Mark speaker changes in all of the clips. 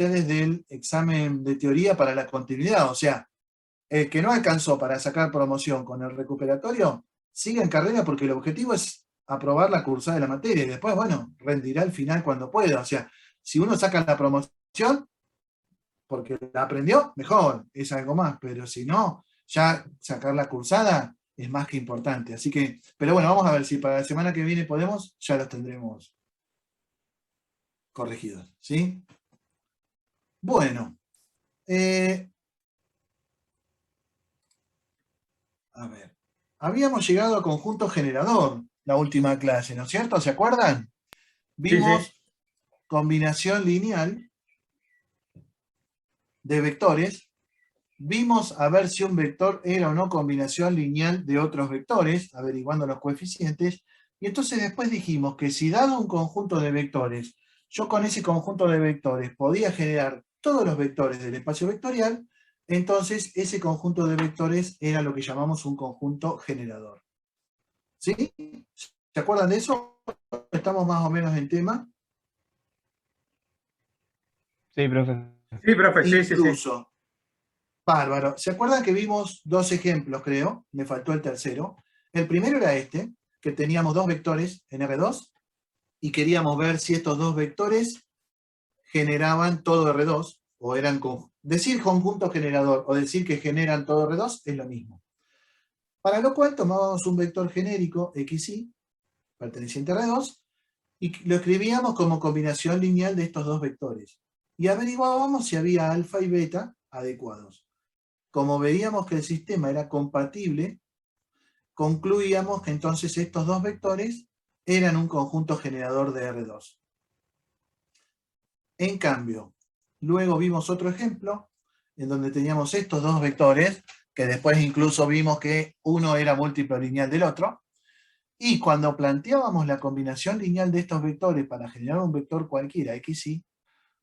Speaker 1: ustedes del examen de teoría para la continuidad. O sea, el que no alcanzó para sacar promoción con el recuperatorio, sigue en carrera porque el objetivo es aprobar la cursada de la materia y después, bueno, rendirá al final cuando pueda. O sea, si uno saca la promoción porque la aprendió, mejor, es algo más, pero si no, ya sacar la cursada es más que importante. Así que, pero bueno, vamos a ver si para la semana que viene podemos, ya los tendremos corregidos, ¿sí? Bueno, a ver, habíamos llegado a conjunto generador la última clase, ¿no es cierto? ¿Se acuerdan?
Speaker 2: Sí, sí.
Speaker 1: Vimos combinación lineal de vectores. Vimos a ver si un vector era o no combinación lineal de otros vectores, averiguando los coeficientes. Y entonces después dijimos que si dado un conjunto de vectores, yo con ese conjunto de vectores podía generar todos los vectores del espacio vectorial, entonces ese conjunto de vectores era lo que llamamos un conjunto generador. ¿Sí? ¿Se acuerdan de eso? Estamos más o menos en tema.
Speaker 3: Sí, profe.
Speaker 2: Sí, profe, sí, sí, sí.
Speaker 1: Incluso, bárbaro. ¿Se acuerdan que vimos dos ejemplos, creo? Me faltó el tercero. El primero era este, que teníamos dos vectores en R2 y queríamos ver si estos dos vectores generaban todo R2 o eran decir conjunto generador o decir que generan todo R2 es lo mismo. Para lo cual tomábamos un vector genérico XY perteneciente a R2 y lo escribíamos como combinación lineal de estos dos vectores y averiguábamos si había alfa y beta adecuados. Como veíamos que el sistema era compatible, concluíamos que entonces estos dos vectores eran un conjunto generador de R2. En cambio, luego vimos otro ejemplo en donde teníamos estos dos vectores, que después incluso vimos que uno era múltiplo lineal del otro, y cuando planteábamos la combinación lineal de estos vectores para generar un vector cualquiera, XY,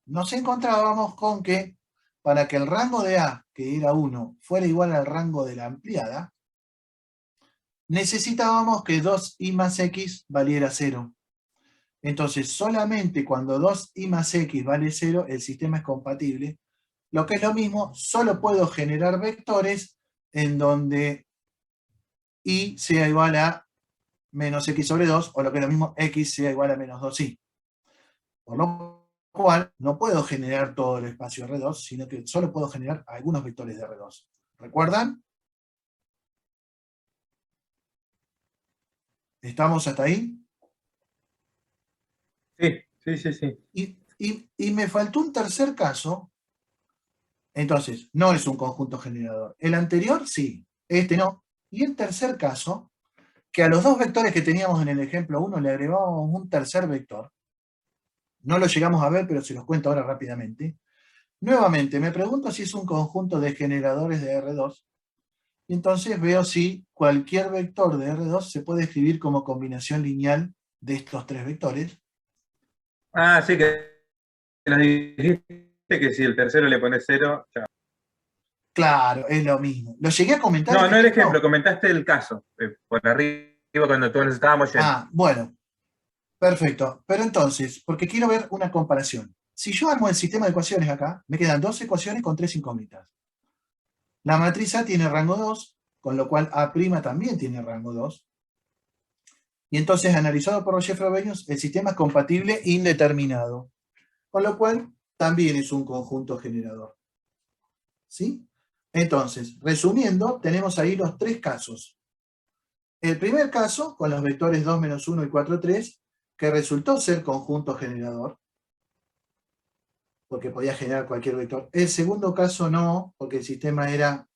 Speaker 1: nos encontrábamos con que para que el rango de A, que era 1, fuera igual al rango de la ampliada, necesitábamos que 2i más x valiera 0. Entonces, solamente cuando 2i más x vale 0, el sistema es compatible. Lo que es lo mismo, solo puedo generar vectores en donde i sea igual a menos x sobre 2, o lo que es lo mismo, x sea igual a menos 2i. Por lo cual, no puedo generar todo el espacio R2, sino que solo puedo generar algunos vectores de R2. ¿Recuerdan? ¿Estamos hasta ahí?
Speaker 2: Sí, sí, sí, sí.
Speaker 1: Y me faltó un tercer caso. Entonces, no es un conjunto generador. El anterior, sí. Este no. Y el tercer caso, que a los dos vectores que teníamos en el ejemplo 1 le agregábamos un tercer vector. No lo llegamos a ver, pero se los cuento ahora rápidamente. Nuevamente, me pregunto si es un conjunto de generadores de R2. Y entonces veo si cualquier vector de R2 se puede escribir como combinación lineal de estos tres vectores.
Speaker 2: Ah, sí, que nos dijiste que si el tercero le pones 0, ya.
Speaker 1: Claro, es lo mismo. ¿Lo llegué a comentar
Speaker 2: No,
Speaker 1: este
Speaker 2: no el ejemplo,
Speaker 1: ejemplo?
Speaker 2: comentaste el caso. Por arriba cuando todos nos estábamos yendo.
Speaker 1: Ah, bueno. Perfecto. Pero entonces, porque quiero ver una comparación. Si yo armo el sistema de ecuaciones acá, me quedan dos ecuaciones con tres incógnitas. La matriz A tiene rango 2, con lo cual A' también tiene rango 2. Y entonces, analizado por Roger Frobenius, el sistema es compatible indeterminado. Con lo cual, también es un conjunto generador. ¿Sí? Entonces, resumiendo, tenemos ahí los tres casos. El primer caso, con los vectores 2, menos 1 y 4, 3, que resultó ser conjunto generador, porque podía generar cualquier vector. El segundo caso no, porque el sistema era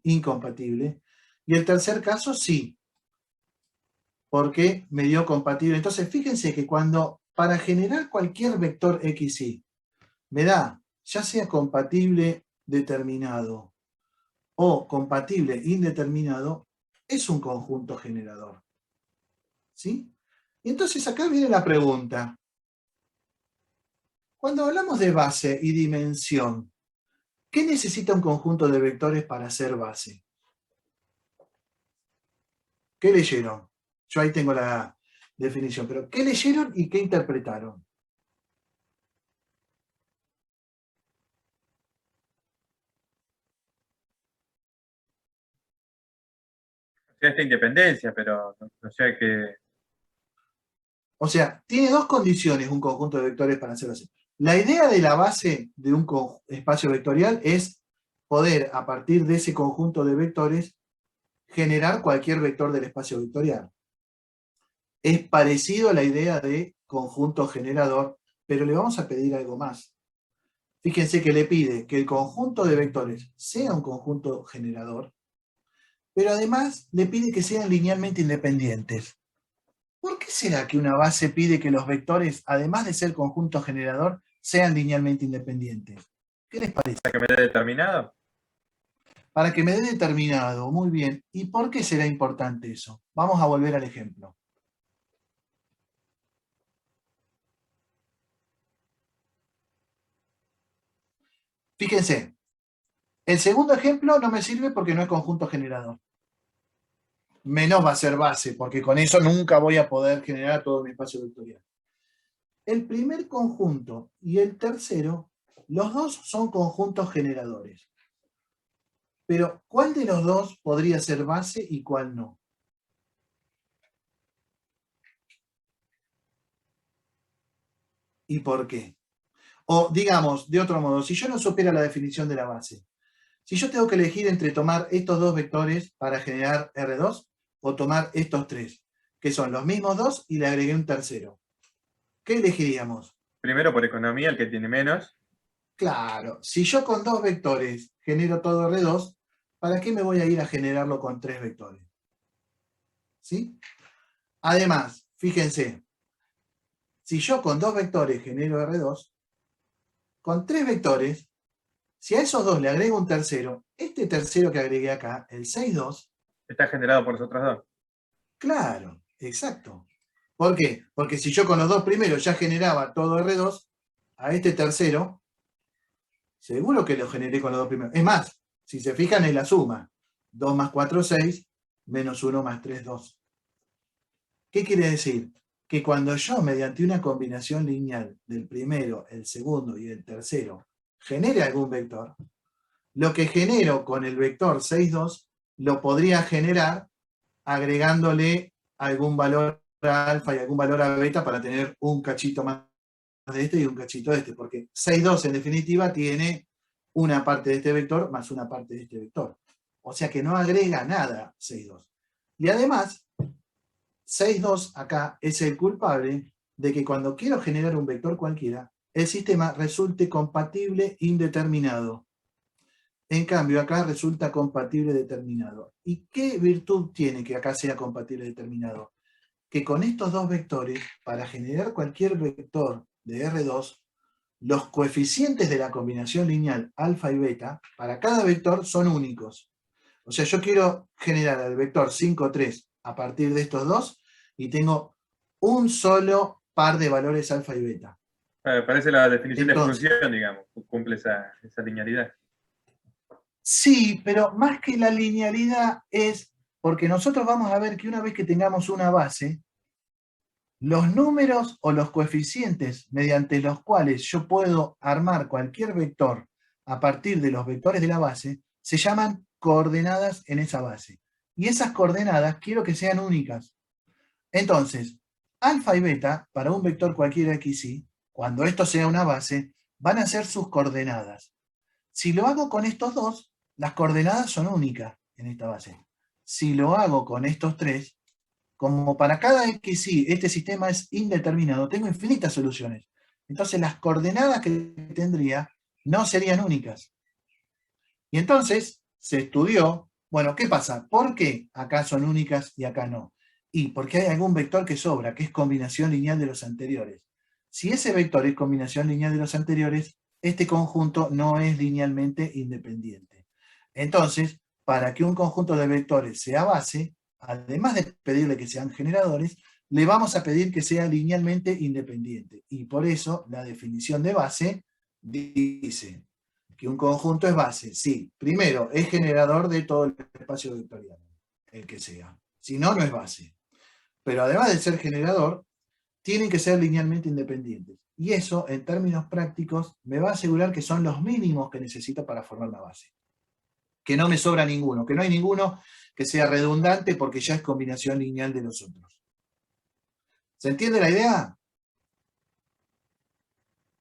Speaker 1: incompatible. Y el tercer caso sí, porque me dio compatible. Entonces, fíjense que cuando, para generar cualquier vector XY, me da, ya sea compatible determinado o compatible indeterminado, es un conjunto generador. ¿Sí? Y entonces acá viene la pregunta. Cuando hablamos de base y dimensión, ¿qué necesita un conjunto de vectores para ser base? ¿Qué leyeron? Yo ahí tengo la definición, pero ¿qué leyeron y qué interpretaron?
Speaker 2: esta independencia, pero no sé qué.
Speaker 1: O sea, tiene dos condiciones un conjunto de vectores para hacerlo así. La idea de la base de un espacio vectorial es poder, a partir de ese conjunto de vectores, generar cualquier vector del espacio vectorial. Es parecido a la idea de conjunto generador, pero le vamos a pedir algo más. Fíjense que le pide que el conjunto de vectores sea un conjunto generador, pero además le pide que sean linealmente independientes. ¿Por qué será que una base pide que los vectores, además de ser conjunto generador, sean linealmente independientes? ¿Qué les parece?
Speaker 2: ¿Para que me dé determinado?
Speaker 1: Para que me dé determinado, muy bien. ¿Y por qué será importante eso? Vamos a volver al ejemplo. Fíjense, el segundo ejemplo no me sirve porque no es conjunto generador. Menos va a ser base, porque con eso nunca voy a poder generar todo mi espacio vectorial. El primer conjunto y el tercero, los dos son conjuntos generadores. Pero, ¿cuál de los dos podría ser base y cuál no? ¿Y por qué? O digamos, de otro modo, si yo no supiera la definición de la base, si yo tengo que elegir entre tomar estos dos vectores para generar R2 o tomar estos tres, que son los mismos dos y le agregué un tercero, ¿qué elegiríamos?
Speaker 2: Primero por economía, el que tiene menos.
Speaker 1: Claro, si yo con dos vectores genero todo R2, ¿para qué me voy a ir a generarlo con tres vectores? ¿Sí? Además, fíjense, si yo con dos vectores genero R2, con tres vectores, si a esos dos le agrego un tercero, este tercero que agregué acá, el 6,2,
Speaker 2: Está generado por los otros dos.
Speaker 1: claro, exacto. ¿Por qué? Porque si yo con los dos primeros ya generaba todo R2, a este tercero, seguro que lo generé con los dos primeros. Es más, si se fijan en la suma, 2 más 4, 6, menos 1 más 3, 2. ¿Qué quiere decir? Que cuando yo, mediante una combinación lineal del primero, el segundo y el tercero, genere algún vector, lo que genero con el vector 6,2 lo podría generar agregándole algún valor a alfa y algún valor a beta para tener un cachito más de este y un cachito de este, porque 6,2 en definitiva tiene una parte de este vector más una parte de este vector. O sea que no agrega nada 6,2. Y además, 6,2 acá es el culpable de que cuando quiero generar un vector cualquiera, el sistema resulte compatible indeterminado. En cambio, acá resulta compatible determinado. ¿Y qué virtud tiene que acá sea compatible determinado? Que con estos dos vectores, para generar cualquier vector de R2, los coeficientes de la combinación lineal alfa y beta, para cada vector son únicos. O sea, yo quiero generar el vector 5, 3 a partir de estos dos y tengo un solo par de valores alfa y beta.
Speaker 2: Parece la definición de
Speaker 1: Entonces,
Speaker 2: exclusión, digamos. Cumple esa linealidad.
Speaker 1: sí, pero más que la linealidad es porque nosotros vamos a ver que una vez que tengamos una base, los números o los coeficientes mediante los cuales yo puedo armar cualquier vector a partir de los vectores de la base se llaman coordenadas en esa base. Y esas coordenadas quiero que sean únicas. Entonces, alfa y beta, para un vector cualquiera XY, cuando esto sea una base, van a ser sus coordenadas. Si lo hago con estos dos, las coordenadas son únicas en esta base. Si lo hago con estos tres, como para cada XY este sistema es indeterminado, tengo infinitas soluciones. Entonces las coordenadas que tendría no serían únicas. Y entonces se estudió, bueno, ¿qué pasa? ¿Por qué acá son únicas y acá no? Y porque hay algún vector que sobra, que es combinación lineal de los anteriores. Si ese vector es combinación lineal de los anteriores, este conjunto no es linealmente independiente. Entonces, para que un conjunto de vectores sea base, además de pedirle que sean generadores, le vamos a pedir que sea linealmente independiente. Y por eso la definición de base dice que un conjunto es base. Sí, primero, es generador de todo el espacio vectorial, el que sea. Si no, no es base. Pero además de ser generador, tienen que ser linealmente independientes. Y eso, en términos prácticos, me va a asegurar que son los mínimos que necesito para formar la base. que no me sobra ninguno, que no hay ninguno que sea redundante porque ya es combinación lineal de los otros. ¿Se entiende la idea?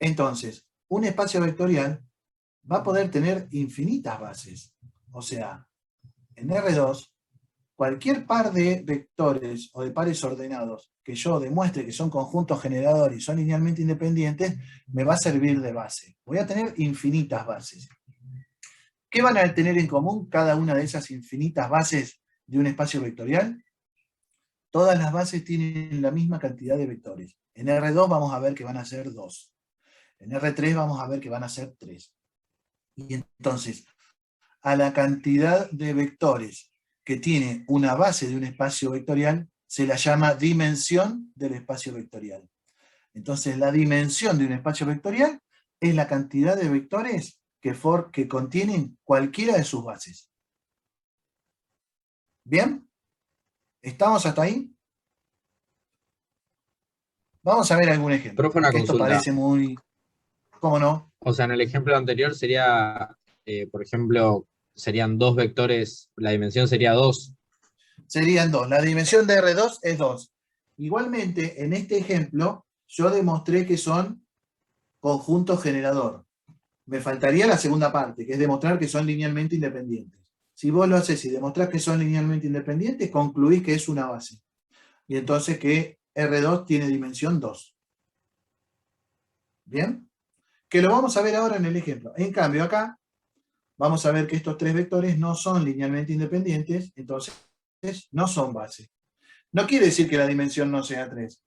Speaker 1: Entonces, un espacio vectorial va a poder tener infinitas bases. O sea, en R2, cualquier par de vectores o de pares ordenados que yo demuestre que son conjuntos generadores y son linealmente independientes, me va a servir de base. Voy a tener infinitas bases. ¿Qué van a tener en común cada una de esas infinitas bases de un espacio vectorial? Todas las bases tienen la misma cantidad de vectores. En R2 vamos a ver que van a ser 2. En R3 vamos a ver que van a ser 3. Y entonces, a la cantidad de vectores que tiene una base de un espacio vectorial, se la llama dimensión del espacio vectorial. Entonces, la dimensión de un espacio vectorial es la cantidad de vectores que contienen cualquiera de sus bases. ¿Bien? ¿Estamos hasta ahí? Vamos a ver algún ejemplo.
Speaker 3: Profe, una
Speaker 1: Que esto
Speaker 3: consulta.
Speaker 1: parece muy... ¿Cómo no?
Speaker 3: O sea, en el ejemplo anterior sería, por ejemplo, serían dos vectores, la dimensión sería 2.
Speaker 1: Serían 2. La dimensión de R2 es 2. Igualmente, en este ejemplo, yo demostré que son conjuntos generador. Me faltaría la segunda parte, que es demostrar que son linealmente independientes. Si vos lo haces y demostrás que son linealmente independientes, concluís que es una base. Y entonces que R2 tiene dimensión 2. ¿Bien? Que lo vamos a ver ahora en el ejemplo. En cambio, acá vamos a ver que estos tres vectores no son linealmente independientes, entonces no son base. No quiere decir que la dimensión no sea 3.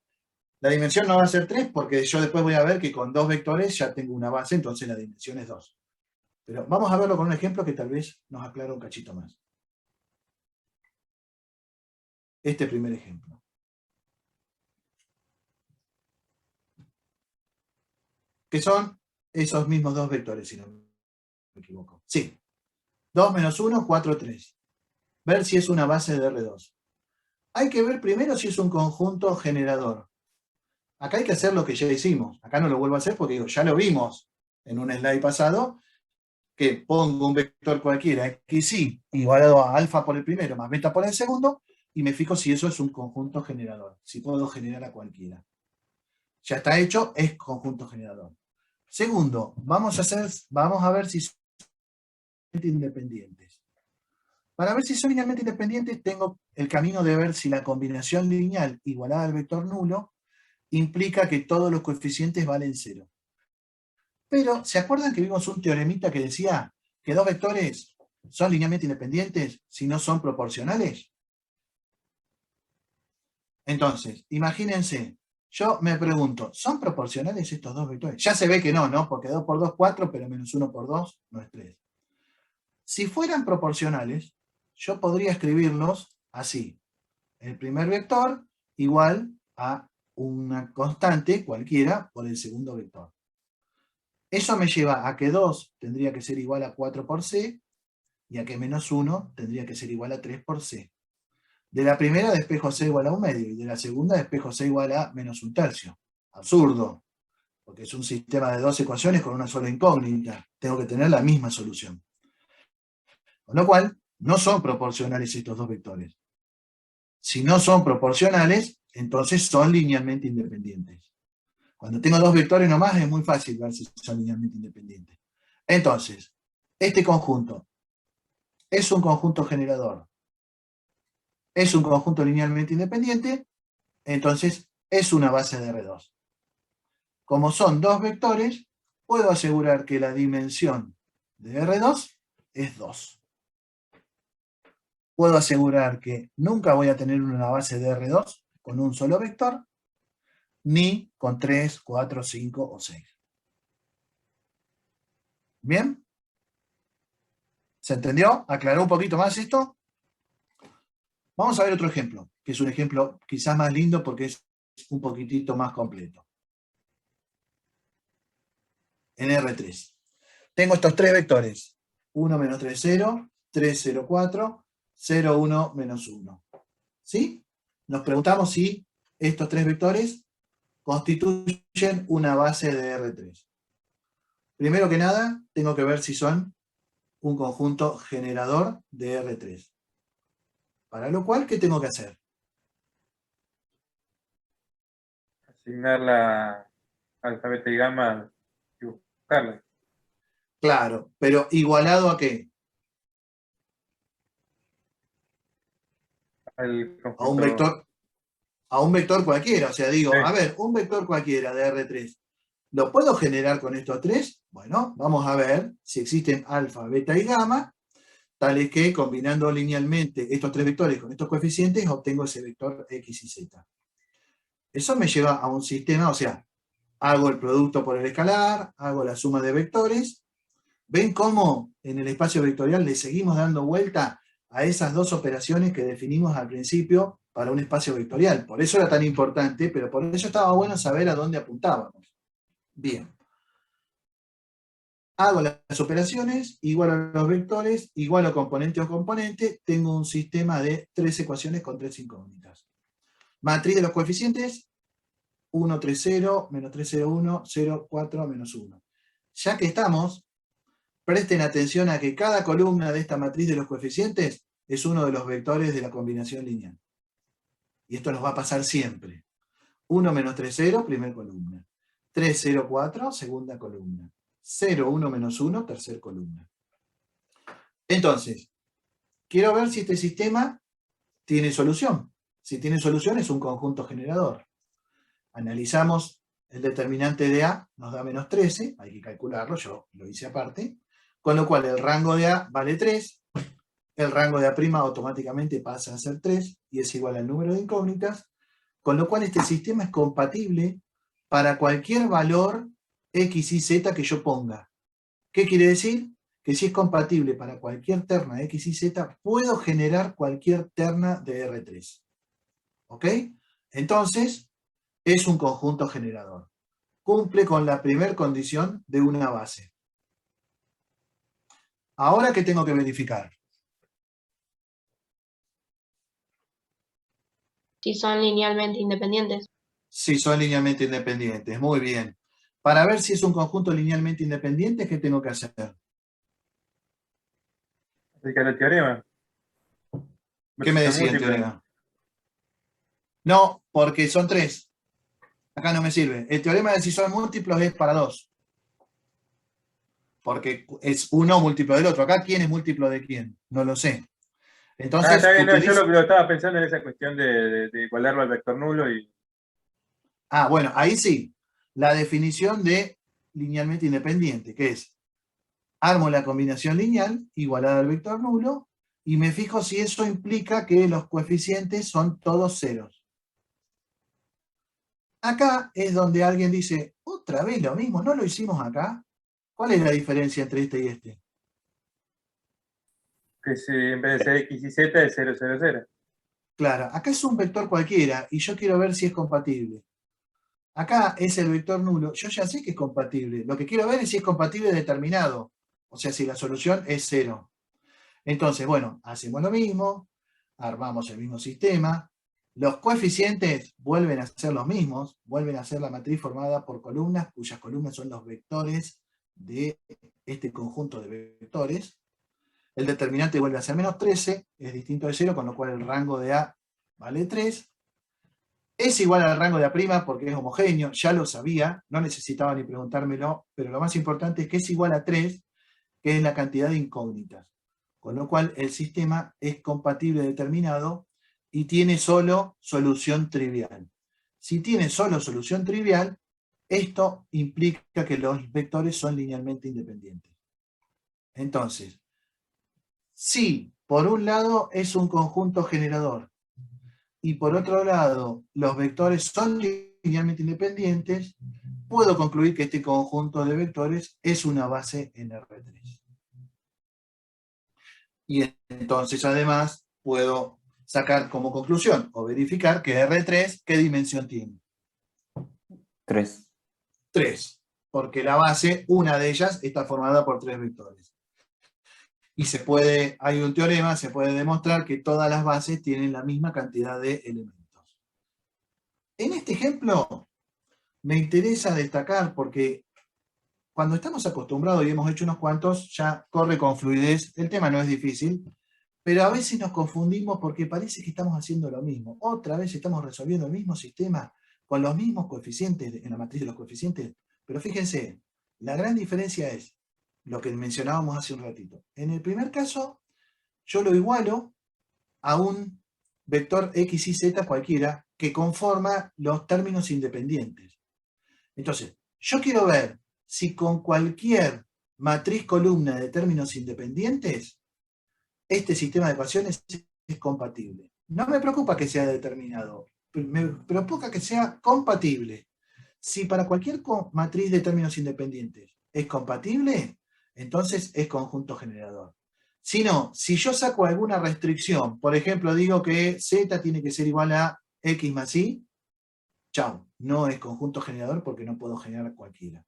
Speaker 1: La dimensión no va a ser 3 porque yo después voy a ver que con dos vectores ya tengo una base, entonces la dimensión es 2. Pero vamos a verlo con un ejemplo que tal vez nos aclara un cachito más. Este primer ejemplo. Que son esos mismos dos vectores, si no me equivoco. Sí. 2 menos 1, 4, 3. Ver si es una base de R2. Hay que ver primero si es un conjunto generador. Acá hay que hacer lo que ya hicimos. Acá no lo vuelvo a hacer porque digo, ya lo vimos en un slide pasado, que pongo un vector cualquiera, xy, igualado a alfa por el primero más beta por el segundo, y me fijo si eso es un conjunto generador, si puedo generar a cualquiera. Ya está hecho, es conjunto generador. Segundo, vamos a ver si son independientes. Para ver si son linealmente independientes, tengo el camino de ver si la combinación lineal igualada al vector nulo implica que todos los coeficientes valen 0. Pero, ¿se acuerdan que vimos un teoremita que decía que dos vectores son linealmente independientes si no son proporcionales? Entonces, imagínense, yo me pregunto, ¿son proporcionales estos dos vectores? Ya se ve que no, ¿no? Porque 2 por 2, 4, pero menos 1 por 2 no es 3. Si fueran proporcionales, yo podría escribirlos así. El primer vector igual a una constante cualquiera por el segundo vector. Eso me lleva a que 2 tendría que ser igual a 4 por C y a que menos 1 tendría que ser igual a 3 por C. De la primera despejo C igual a 1/2 y de la segunda despejo C igual a menos 1/3. Absurdo, porque es un sistema de dos ecuaciones con una sola incógnita. Tengo que tener la misma solución. Con lo cual, no son proporcionales estos dos vectores. Si no son proporcionales, entonces son linealmente independientes. Cuando tengo dos vectores nomás es muy fácil ver si son linealmente independientes. Entonces, este conjunto es un conjunto generador, es un conjunto linealmente independiente, entonces es una base de R2. Como son dos vectores, puedo asegurar que la dimensión de R2 es 2. Puedo asegurar que nunca voy a tener una base de R2 con un solo vector, ni con 3, 4, 5 o 6. ¿Bien? ¿Se entendió? ¿Aclaró un poquito más esto? Vamos a ver otro ejemplo, que es un ejemplo quizás más lindo porque es un poquitito más completo. En R3. Tengo estos tres vectores. 1, menos 3, 0, 3, 0, 4, 0, 1, menos 1. ¿Sí? Nos preguntamos si estos tres vectores constituyen una base de R3. Primero que nada, tengo que ver si son un conjunto generador de R3. Para lo cual, ¿qué tengo que hacer?
Speaker 2: Asignar la alfa, beta y gamma y buscarla.
Speaker 1: Claro, pero ¿igualado a qué?
Speaker 2: Al
Speaker 1: A un
Speaker 2: conjunto.
Speaker 1: vector, a un vector cualquiera. O sea, digo,
Speaker 2: Sí.
Speaker 1: a ver, un vector cualquiera de R3, ¿lo puedo generar con estos tres? Bueno, vamos a ver si existen alfa, beta y gamma, tales que combinando linealmente estos tres vectores con estos coeficientes, obtengo ese vector X y Z. Eso me lleva a un sistema, o sea, hago el producto por el escalar, hago la suma de vectores. ¿Ven cómo en el espacio vectorial le seguimos dando vuelta a esas dos operaciones que definimos al principio para un espacio vectorial? Por eso era tan importante, pero por eso estaba bueno saber a dónde apuntábamos. Bien. Hago las operaciones, igualo los vectores, igualo componente o componente, tengo un sistema de tres ecuaciones con tres incógnitas. Matriz de los coeficientes, 1, 3, 0, menos 3, 0, 1, 0, 4, menos 1. Ya que estamos, presten atención a que cada columna de esta matriz de los coeficientes es uno de los vectores de la combinación lineal. Y esto nos va a pasar siempre. 1, menos 3, 0, primera columna. 3, 0, 4, segunda columna. 0, 1, menos 1, tercera columna. Entonces, quiero ver si este sistema tiene solución. Si tiene solución es un conjunto generador. Analizamos el determinante de A, nos da menos 13, hay que calcularlo, yo lo hice aparte, con lo cual el rango de A vale 3, el rango de A' automáticamente pasa a ser 3, y es igual al número de incógnitas, con lo cual este sistema es compatible para cualquier valor X y Z que yo ponga. ¿Qué quiere decir? Que si es compatible para cualquier terna de X y Z, puedo generar cualquier terna de R3. ¿Ok? Entonces, es un conjunto generador. Cumple con la primera condición de una base. Ahora, ¿qué tengo que verificar?
Speaker 4: Si son linealmente independientes.
Speaker 1: Si son linealmente independientes. Muy bien. Para ver si es un conjunto linealmente independiente, ¿qué tengo que hacer?
Speaker 2: Aplicar el teorema.
Speaker 1: ¿Qué me decía el teorema? No, porque son tres. Acá no me sirve. El teorema de si son múltiplos es para dos. Porque es uno múltiplo del otro. Acá, ¿quién es múltiplo de quién? No lo sé. Entonces,
Speaker 2: Está bien, no, yo
Speaker 1: utilizo...
Speaker 2: lo estaba pensando en esa cuestión de igualarlo al vector nulo y.
Speaker 1: Ah, bueno, ahí sí. La definición de linealmente independiente, que es, armo la combinación lineal igualada al vector nulo y me fijo si eso implica que los coeficientes son todos ceros. Acá es donde alguien dice, otra vez lo mismo, ¿no lo hicimos acá? ¿Cuál es la diferencia entre este y este?
Speaker 2: Que si en vez de ser X y Z es 0, 0, 0.
Speaker 1: Claro, acá es un vector cualquiera y yo quiero ver si es compatible. Acá es el vector nulo, yo ya sé que es compatible. Lo que quiero ver es si es compatible determinado. O sea, si la solución es 0. Entonces, bueno, hacemos lo mismo, armamos el mismo sistema, los coeficientes vuelven a ser los mismos, vuelven a ser la matriz formada por columnas, cuyas columnas son los vectores de este conjunto de vectores. El determinante vuelve a ser menos 13, es distinto de 0, con lo cual el rango de A vale 3. Es igual al rango de A' porque es homogéneo, ya lo sabía, no necesitaba ni preguntármelo, pero lo más importante es que es igual a 3, que es la cantidad de incógnitas. Con lo cual el sistema es compatible determinado y tiene solo solución trivial. Si tiene solo solución trivial, esto implica que los vectores son linealmente independientes. Entonces, si por un lado es un conjunto generador y por otro lado los vectores son linealmente independientes, puedo concluir que este conjunto de vectores es una base en R3. Y entonces además puedo sacar como conclusión o verificar que R3, ¿qué dimensión tiene?
Speaker 5: 3.
Speaker 1: 3, porque la base, una de ellas, está formada por tres vectores. Y hay un teorema, se puede demostrar que todas las bases tienen la misma cantidad de elementos. En este ejemplo me interesa destacar porque cuando estamos acostumbrados y hemos hecho unos cuantos, ya corre con fluidez. El tema no es difícil, pero a veces nos confundimos porque parece que estamos haciendo lo mismo. Otra vez estamos resolviendo el mismo sistema con los mismos coeficientes en la matriz de los coeficientes. Pero fíjense, la gran diferencia es lo que mencionábamos hace un ratito. En el primer caso, yo lo igualo a un vector x y z cualquiera que conforma los términos independientes. Entonces, yo quiero ver si con cualquier matriz columna de términos independientes este sistema de ecuaciones es compatible. No me preocupa que sea determinado, me preocupa que sea compatible. Si para cualquier matriz de términos independientes es compatible, entonces es conjunto generador. Si no, si yo saco alguna restricción, por ejemplo, digo que z tiene que ser igual a x más y, chao, no es conjunto generador porque no puedo generar cualquiera.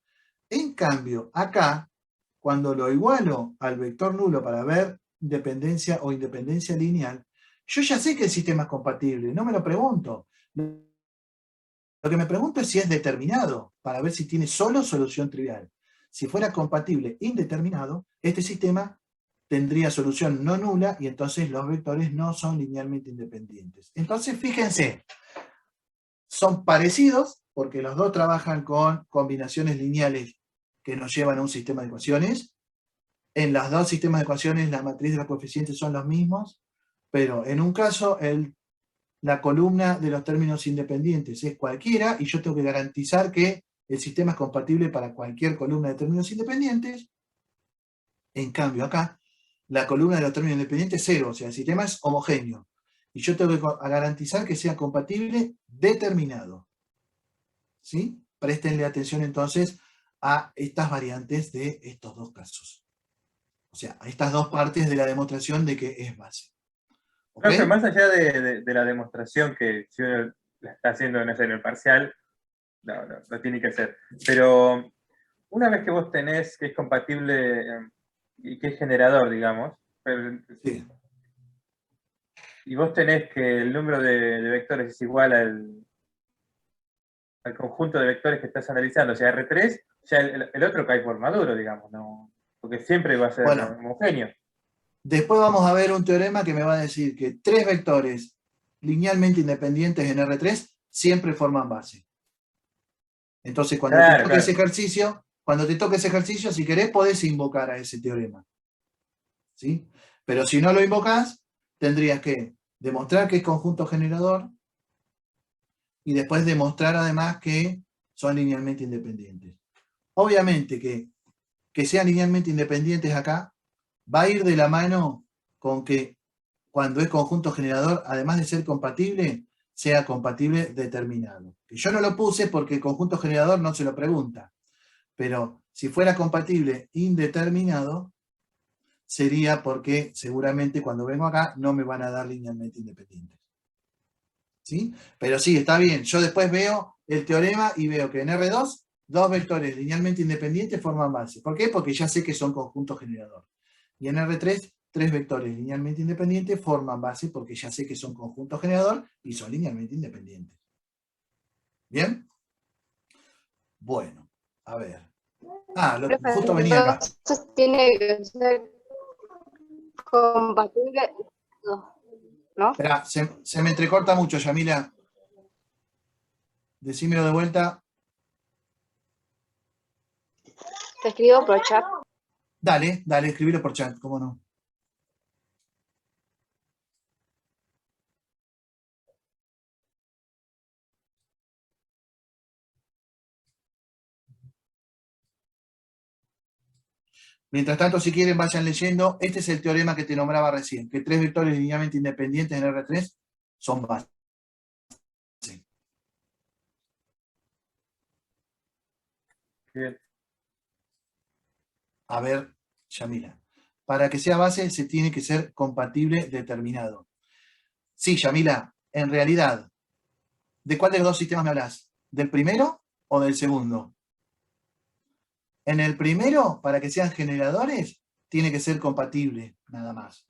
Speaker 1: En cambio, acá, cuando lo igualo al vector nulo para ver dependencia o independencia lineal, yo ya sé que el sistema es compatible, no me lo pregunto. Lo que me pregunto es si es determinado, para ver si tiene solo solución trivial. Si fuera compatible indeterminado, este sistema tendría solución no nula y entonces los vectores no son linealmente independientes. Entonces, fíjense, son parecidos porque los dos trabajan con combinaciones lineales que nos llevan a un sistema de ecuaciones. En los dos sistemas de ecuaciones la matriz de los coeficientes son los mismos, pero en un caso la columna de los términos independientes es cualquiera y yo tengo que garantizar que el sistema es compatible para cualquier columna de términos independientes. En cambio acá, la columna de los términos independientes es 0, o sea, el sistema es homogéneo. Y yo tengo que garantizar que sea compatible determinado. ¿Sí? Préstenle atención entonces a estas variantes de estos dos casos. O sea, a estas dos partes de la demostración de que es base. ¿Ok?
Speaker 2: Profe, más allá de la demostración que si uno la está haciendo, no sé, en el parcial, no tiene que hacer. Pero una vez que vos tenés que es compatible y que es generador, digamos,
Speaker 1: Sí.
Speaker 2: y vos tenés que el número de vectores es igual al conjunto de vectores que estás analizando, o sea, R3, ya el otro cae por maduro, digamos, ¿no? Porque siempre va a ser
Speaker 1: Bueno.
Speaker 2: homogéneo.
Speaker 1: Después vamos a ver un teorema que me va a decir que tres vectores linealmente independientes en R3 siempre forman base. Entonces, cuando te toque ese ejercicio, si querés, podés invocar a ese teorema. ¿Sí? Pero si no lo invocás, tendrías que demostrar que es conjunto generador y después demostrar además que son linealmente independientes. Obviamente que sean linealmente independientes acá va a ir de la mano con que cuando es conjunto generador, además de ser compatible, sea compatible determinado. Que yo no lo puse porque el conjunto generador no se lo pregunta. Pero si fuera compatible indeterminado, sería porque seguramente cuando vengo acá no me van a dar linealmente independientes. ¿Sí? Pero sí, está bien. Yo después veo el teorema y veo que en R2, dos vectores linealmente independientes forman base. ¿Por qué? Porque ya sé que son conjunto generador. Y en R3, tres vectores linealmente independientes forman base porque ya sé que son conjunto generador y son linealmente independientes. ¿Bien? Bueno, a ver. Justo venía acá.
Speaker 6: Entonces tiene que ser compatible, ¿no?
Speaker 1: Espera, se me entrecorta mucho, Yamila. Decímelo de vuelta.
Speaker 6: Te escribo por chat.
Speaker 1: Dale, escribilo por chat, cómo no. Mientras tanto, si quieren, vayan leyendo. Este es el teorema que te nombraba recién, que tres vectores linealmente independientes en R3 son base.
Speaker 2: Bien.
Speaker 1: A ver, Yamila. Para que sea base, se tiene que ser compatible determinado. Sí, Yamila, en realidad, ¿de cuál de los dos sistemas me hablas? ¿Del primero o del segundo? En el primero, para que sean generadores, tiene que ser compatible, nada más.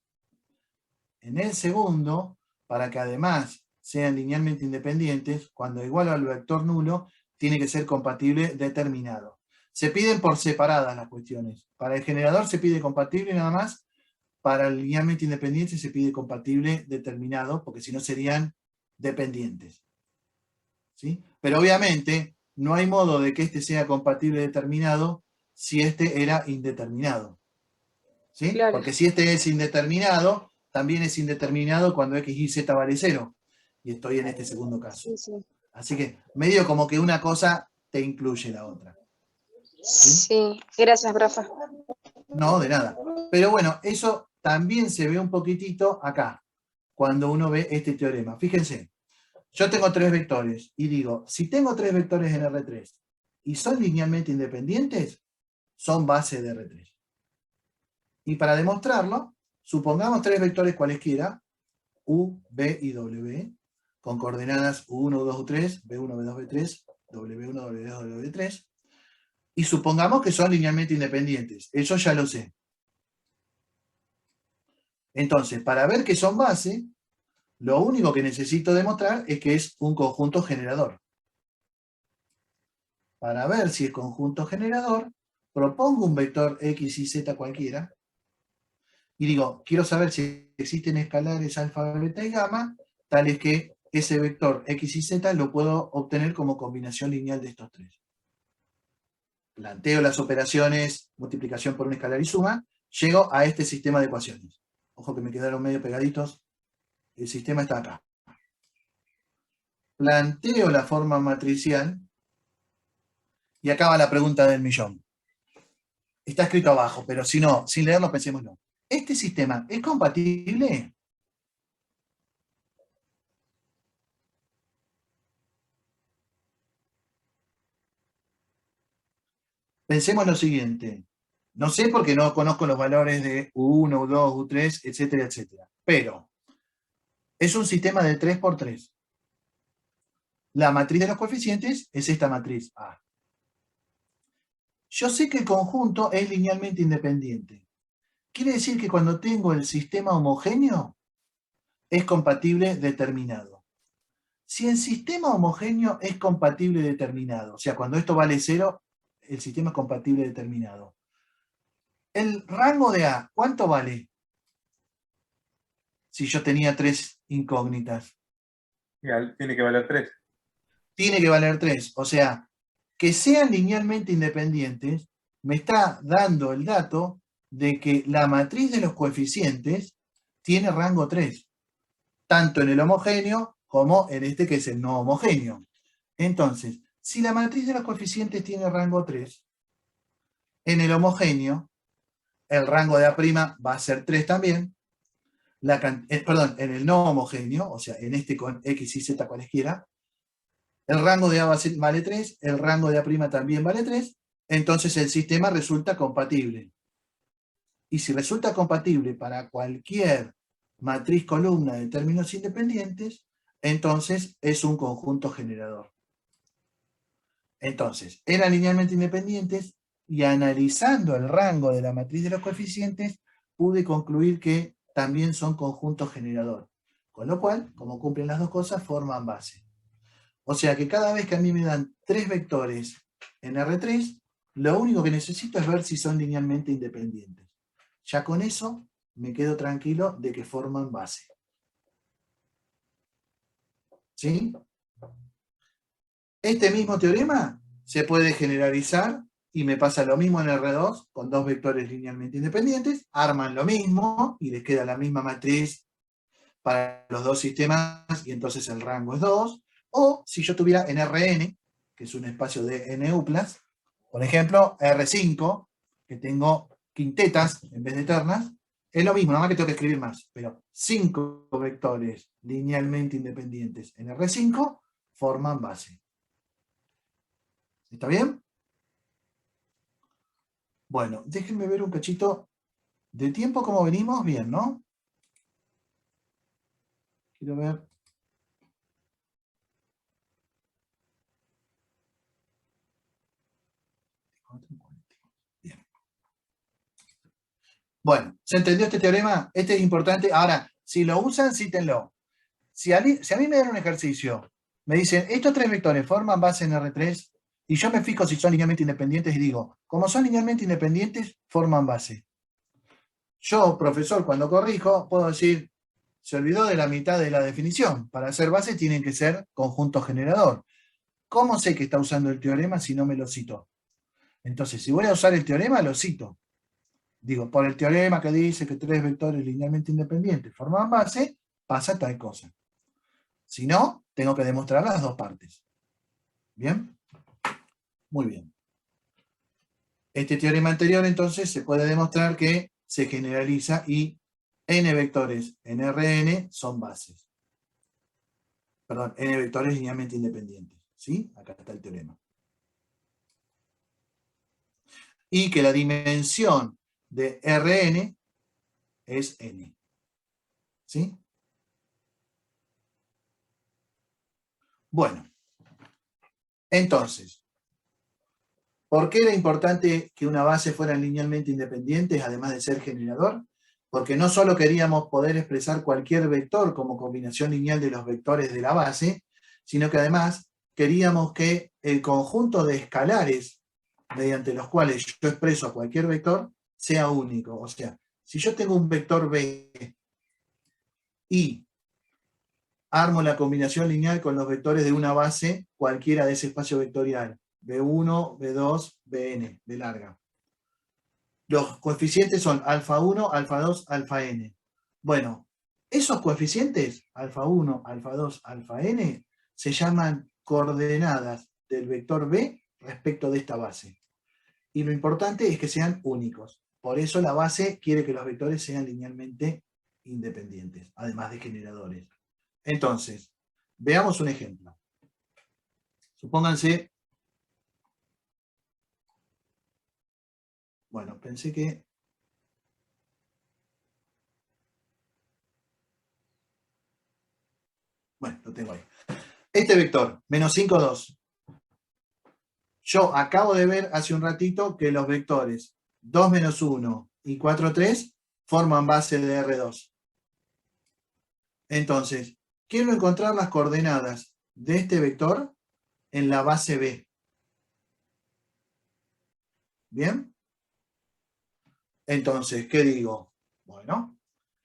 Speaker 1: En el segundo, para que además sean linealmente independientes, cuando igualo al vector nulo, tiene que ser compatible determinado. Se piden por separadas las cuestiones. Para el generador se pide compatible nada más, para el linealmente independiente se pide compatible determinado, porque si no serían dependientes. ¿Sí? Pero obviamente no hay modo de que este sea compatible determinado si este era indeterminado. ¿Sí?
Speaker 6: Claro.
Speaker 1: Porque si este es indeterminado, también es indeterminado cuando x y z vale 0. Y estoy en este segundo caso.
Speaker 6: Sí, sí.
Speaker 1: Así que medio como que una cosa te incluye la otra.
Speaker 6: Sí, gracias, profe.
Speaker 1: No, de nada. Pero bueno, eso también se ve un poquitito acá, cuando uno ve este teorema. Fíjense, yo tengo 3 vectores y digo, si tengo 3 vectores en R3 y son linealmente independientes, son base de R3. Y para demostrarlo, supongamos 3 vectores cualesquiera, U, B y W, con coordenadas U1, U2, U3, B1, B2, B3, W1, W2, W3, y supongamos que son linealmente independientes. Eso ya lo sé. Entonces, para ver que son base, lo único que necesito demostrar es que es un conjunto generador. Para ver si es conjunto generador, propongo un vector X y Z cualquiera, y digo, quiero saber si existen escalares alfa, beta y gamma, tales que ese vector X y Z lo puedo obtener como combinación lineal de estos 3. Planteo las operaciones, multiplicación por un escalar y suma, llego a este sistema de ecuaciones. Ojo que me quedaron medio pegaditos. El sistema está acá. Planteo la forma matricial, y acá va la pregunta del millón. Está escrito abajo, pero si no, sin leerlo, pensémoslo. ¿Este sistema es compatible? Pensemos lo siguiente. No sé porque no conozco los valores de U1, U2, U3, etcétera, etcétera. Pero es un sistema de 3 por 3. La matriz de los coeficientes es esta matriz A. Yo sé que el conjunto es linealmente independiente. Quiere decir que cuando tengo el sistema homogéneo, es compatible determinado. Si el sistema homogéneo es compatible determinado, o sea, cuando esto vale 0, el sistema es compatible determinado. El rango de A, ¿cuánto vale? Si yo tenía 3 incógnitas.
Speaker 2: Tiene que valer 3.
Speaker 1: Tiene que valer 3. O sea, que sean linealmente independientes me está dando el dato de que la matriz de los coeficientes tiene rango 3. Tanto en el homogéneo como en este que es el no homogéneo. Entonces, si la matriz de los coeficientes tiene rango 3, en el homogéneo, el rango de A' va a ser 3 también. Perdón, en el no homogéneo, o sea, en este con X y Z cualesquiera, el rango de A vale 3, el rango de A' también vale 3, entonces el sistema resulta compatible. Y si resulta compatible para cualquier matriz columna de términos independientes, entonces es un conjunto generador. Entonces, eran linealmente independientes y analizando el rango de la matriz de los coeficientes, pude concluir que también son conjuntos generador. Con lo cual, como cumplen las dos cosas, forman base. O sea que cada vez que a mí me dan 3 vectores en R3, lo único que necesito es ver si son linealmente independientes. Ya con eso me quedo tranquilo de que forman base. ¿Sí? Este mismo teorema se puede generalizar y me pasa lo mismo en R2 con 2 vectores linealmente independientes, arman lo mismo y les queda la misma matriz para los 2 sistemas y entonces el rango es 2. O si yo tuviera en Rn, que es un espacio de NU+, por ejemplo, R5, que tengo quintetas en vez de ternas, es lo mismo, nada más que tengo que escribir más, pero 5 vectores linealmente independientes en R5 forman base. ¿Está bien? Bueno, déjenme ver un cachito de tiempo, cómo venimos. Bien, ¿no? Quiero ver. Bien. Bueno, ¿se entendió este teorema? Este es importante. Ahora, si lo usan, cítenlo. Si a mí me dan un ejercicio, me dicen, estos 3 vectores forman base en R3, Y yo me fijo si son linealmente independientes y digo, como son linealmente independientes, forman base. Yo, profesor, cuando corrijo, puedo decir, se olvidó de la mitad de la definición. Para hacer base tienen que ser conjunto generador. ¿Cómo sé que está usando el teorema si no me lo citó? Entonces, si voy a usar el teorema, lo cito. Digo, por el teorema que dice que tres vectores linealmente independientes forman base, pasa tal cosa. Si no, tengo que demostrar las dos partes. ¿Bien? Muy bien. Este teorema anterior, entonces, se puede demostrar que se generaliza y n vectores en Rn son bases. Perdón, n vectores linealmente independientes. ¿Sí? Acá está el teorema. Y que la dimensión de Rn es n. ¿Sí? Bueno. Entonces, ¿por qué era importante que una base fuera linealmente independiente, además de ser generador? Porque no solo queríamos poder expresar cualquier vector como combinación lineal de los vectores de la base, sino que además queríamos que el conjunto de escalares mediante los cuales yo expreso a cualquier vector sea único. O sea, si yo tengo un vector B y armo la combinación lineal con los vectores de una base, cualquiera de ese espacio vectorial, B1, B2, Bn, de larga. Los coeficientes son alfa 1, alfa 2, alfa n. Bueno, esos coeficientes, alfa 1, alfa 2, alfa n, se llaman coordenadas del vector B respecto de esta base. Y lo importante es que sean únicos. Por eso la base quiere que los vectores sean linealmente independientes, además de generadores. Entonces, veamos un ejemplo. Supónganse... Bueno, pensé que... Bueno, lo tengo ahí. Este vector, menos 5, 2. Yo acabo de ver hace un ratito que los vectores 2, menos 1 y 4, 3 forman base de R2. Entonces, quiero encontrar las coordenadas de este vector en la base B. ¿Bien? Entonces, ¿qué digo? Bueno,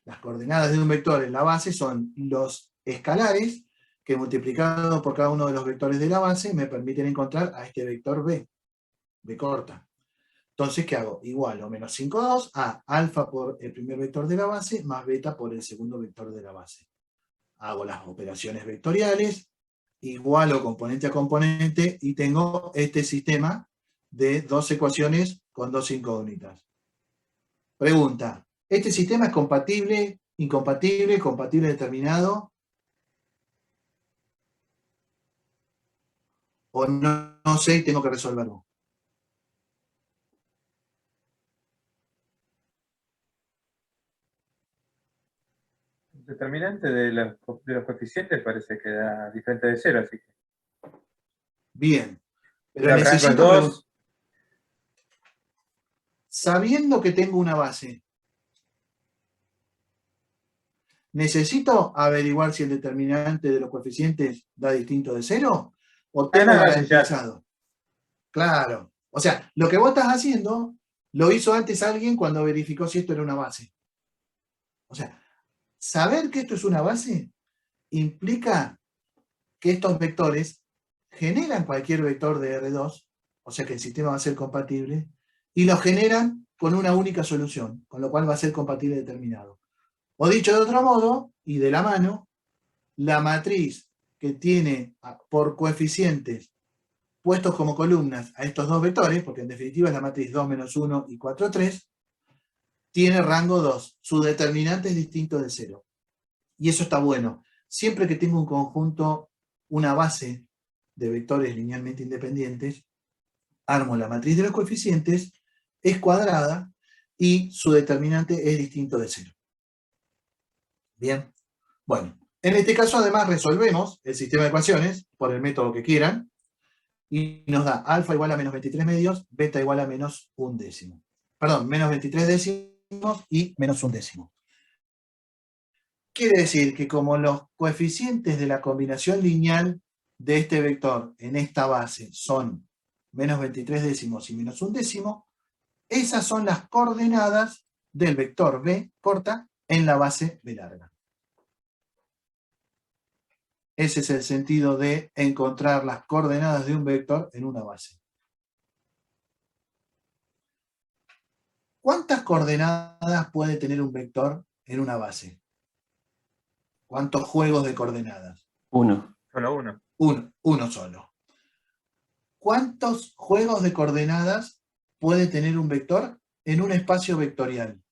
Speaker 1: las coordenadas de un vector en la base son los escalares que multiplicados por cada uno de los vectores de la base me permiten encontrar a este vector B, B corta. Entonces, ¿qué hago? Igual o menos 5, 2 a alfa por el primer vector de la base más beta por el segundo vector de la base. Hago las operaciones vectoriales, igualo componente a componente y tengo este sistema de dos ecuaciones con dos incógnitas. Pregunta, ¿este sistema es compatible, incompatible, compatible determinado? ¿O no sé y tengo que resolverlo?
Speaker 2: El determinante de los coeficientes parece que da diferente de 0, así que...
Speaker 1: Bien. Pero
Speaker 2: El rango es
Speaker 1: necesito
Speaker 2: 2.
Speaker 1: sabiendo que tengo una base, ¿necesito averiguar si el determinante de los coeficientes da distinto de 0? ¿O tengo garantizado? Claro. O sea, lo que vos estás haciendo, lo hizo antes alguien cuando verificó si esto era una base. O sea, saber que esto es una base implica que estos vectores generan cualquier vector de R2, o sea que el sistema va a ser compatible, y lo generan con una única solución, con lo cual va a ser compatible determinado. O dicho de otro modo, y de la mano, la matriz que tiene por coeficientes puestos como columnas a estos dos vectores, porque en definitiva es la matriz 2, menos 1 y 4, 3, tiene rango 2. Su determinante es distinto de 0. Y eso está bueno. Siempre que tengo un conjunto, una base de vectores linealmente independientes, armo la matriz de los coeficientes, es cuadrada y su determinante es distinto de 0. Bien. Bueno, en este caso además resolvemos el sistema de ecuaciones por el método que quieran y nos da alfa igual a menos 23 medios, beta igual a menos 1 décimo. Perdón, menos 23 décimos y menos 1 décimo. Quiere decir que como los coeficientes de la combinación lineal de este vector en esta base son menos 23 décimos y menos un décimo, esas son las coordenadas del vector B corta en la base B larga. Ese es el sentido de encontrar las coordenadas de un vector en una base. ¿Cuántas coordenadas puede tener un vector en una base? ¿Cuántos juegos de coordenadas?
Speaker 5: 1.
Speaker 2: Solo uno.
Speaker 1: Uno solo. ¿Cuántos juegos de coordenadas puede tener un vector en un espacio vectorial?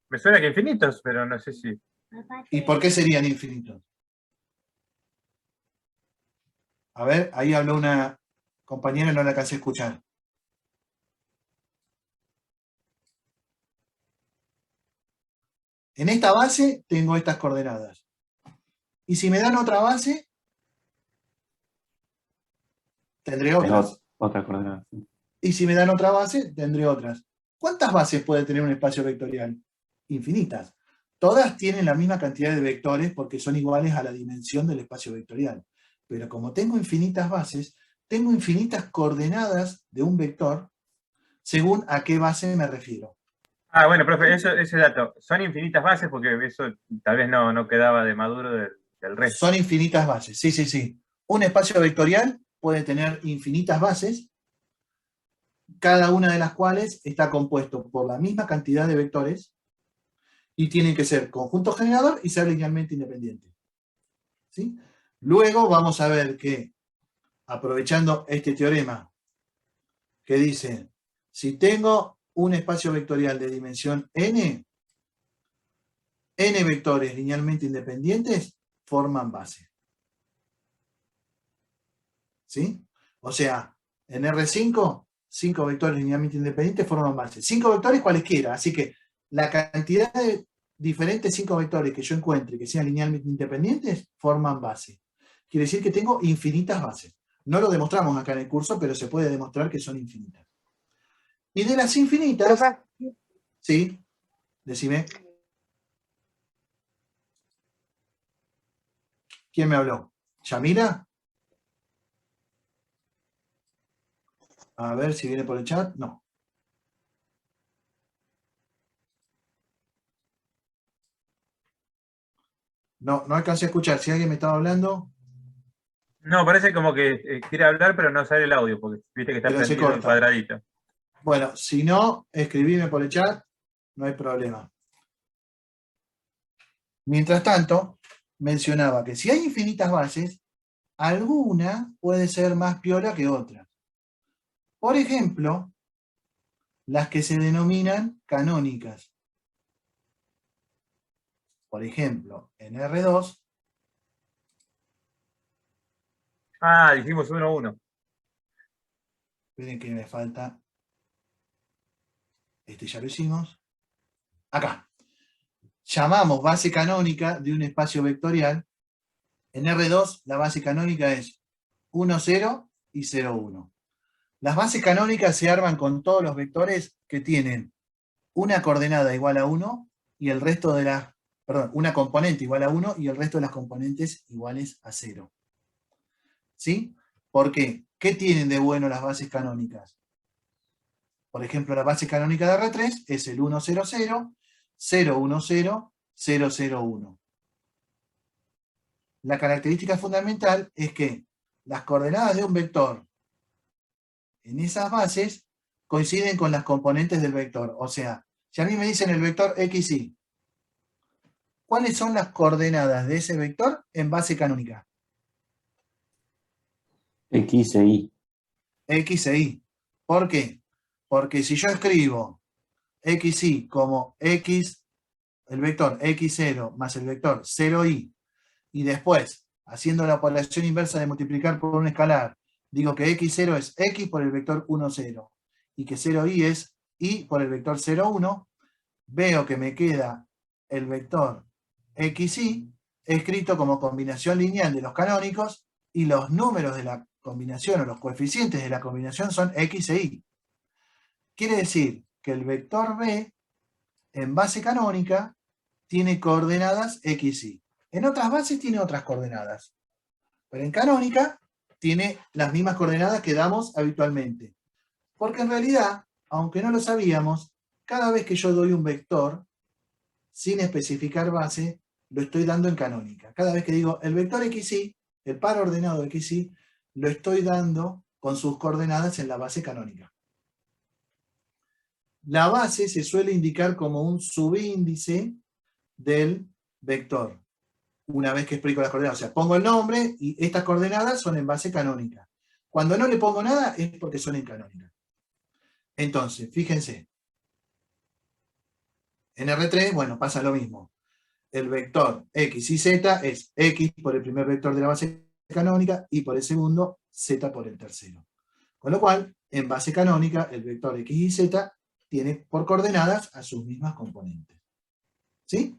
Speaker 2: Me suena que infinitos, pero no sé si.
Speaker 1: ¿Y por qué serían infinitos? A ver, ahí habló una compañera y no la alcancé a escuchar. En esta base tengo estas coordenadas. Y si me dan otra base, tendré otras.
Speaker 5: Otra coordenada. Sí.
Speaker 1: Y si me dan otra base, tendré otras. ¿Cuántas bases puede tener un espacio vectorial? Infinitas. Todas tienen la misma cantidad de vectores porque son iguales a la dimensión del espacio vectorial. Pero como tengo infinitas bases, tengo infinitas coordenadas de un vector según a qué base me refiero.
Speaker 2: Ah, bueno, profe, ese dato. Son infinitas bases porque eso tal vez no quedaba de maduro del resto.
Speaker 1: Son infinitas bases, sí, sí, sí. Un espacio vectorial puede tener infinitas bases, cada una de las cuales está compuesto por la misma cantidad de vectores y tienen que ser conjunto generador y ser linealmente independientes. ¿Sí? Luego vamos a ver que, aprovechando este teorema que dice, si tengo un espacio vectorial de dimensión n vectores linealmente independientes forman base. ¿Sí? O sea, en R5, 5 vectores linealmente independientes forman base. 5 vectores cualesquiera, así que la cantidad de diferentes 5 vectores que yo encuentre que sean linealmente independientes forman base. Quiere decir que tengo infinitas bases. No lo demostramos acá en el curso, pero se puede demostrar que son infinitas. Y de las infinitas...
Speaker 6: Profe,
Speaker 1: Sí, decime. ¿Quién me habló? ¿Yamila? A ver si viene por el chat. No. No alcancé a escuchar. Si alguien me estaba hablando,
Speaker 2: No, parece como que quiere hablar, pero no sale el audio, porque viste que está
Speaker 1: pero se
Speaker 2: prendido el
Speaker 1: corta.
Speaker 2: cuadradito.
Speaker 1: Bueno, si no, escribime por el chat, no hay problema. Mientras tanto, mencionaba que si hay infinitas bases, alguna puede ser más piola que otra. Por ejemplo, las que se denominan canónicas. Por ejemplo, en R2,
Speaker 2: Ah, dijimos 1-1.
Speaker 1: esperen que me falta, este ya lo hicimos, acá. Llamamos base canónica de un espacio vectorial. En R2 la base canónica es 1, 0 y 0, 1. Las bases canónicas se arman con todos los vectores que tienen una coordenada igual a 1 y el resto de las, perdón, una componente igual a 1 y el resto de las componentes iguales a 0. ¿Sí? ¿Por qué? ¿Qué tienen de bueno las bases canónicas? Por ejemplo, la base canónica de R3 es el 1, 0, 0, 0, 1, 0, 0, 0, 1. La característica fundamental es que las coordenadas de un vector en esas bases coinciden con las componentes del vector. O sea, si a mí me dicen el vector xy, ¿cuáles son las coordenadas de ese vector en base canónica?
Speaker 5: X e Y.
Speaker 1: X e Y. ¿Por qué? Porque si yo escribo xy como x, el vector x0 más el vector 0y, y después, haciendo la operación inversa de multiplicar por un escalar, digo que x0 es x por el vector 1, 0, y que 0y es y por el vector 0, 1, veo que me queda el vector xy escrito como combinación lineal de los canónicos, y los números de la combinación o los coeficientes de la combinación son x e y. Quiere decir que el vector b en base canónica tiene coordenadas x, y. En otras bases tiene otras coordenadas. Pero en canónica tiene las mismas coordenadas que damos habitualmente. Porque en realidad, aunque no lo sabíamos, cada vez que yo doy un vector, sin especificar base, lo estoy dando en canónica. Cada vez que digo el vector XY, el par ordenado de XY, lo estoy dando con sus coordenadas en la base canónica. La base se suele indicar como un subíndice del vector. Una vez que explico las coordenadas, o sea, pongo el nombre y estas coordenadas son en base canónica. Cuando no le pongo nada es porque son en canónica. Entonces, fíjense. En R3, bueno, pasa lo mismo. El vector X y Z es X por el primer vector de la base canónica y por el segundo, Z por el tercero. Con lo cual, en base canónica, el vector X y Z tiene por coordenadas a sus mismas componentes. ¿Sí?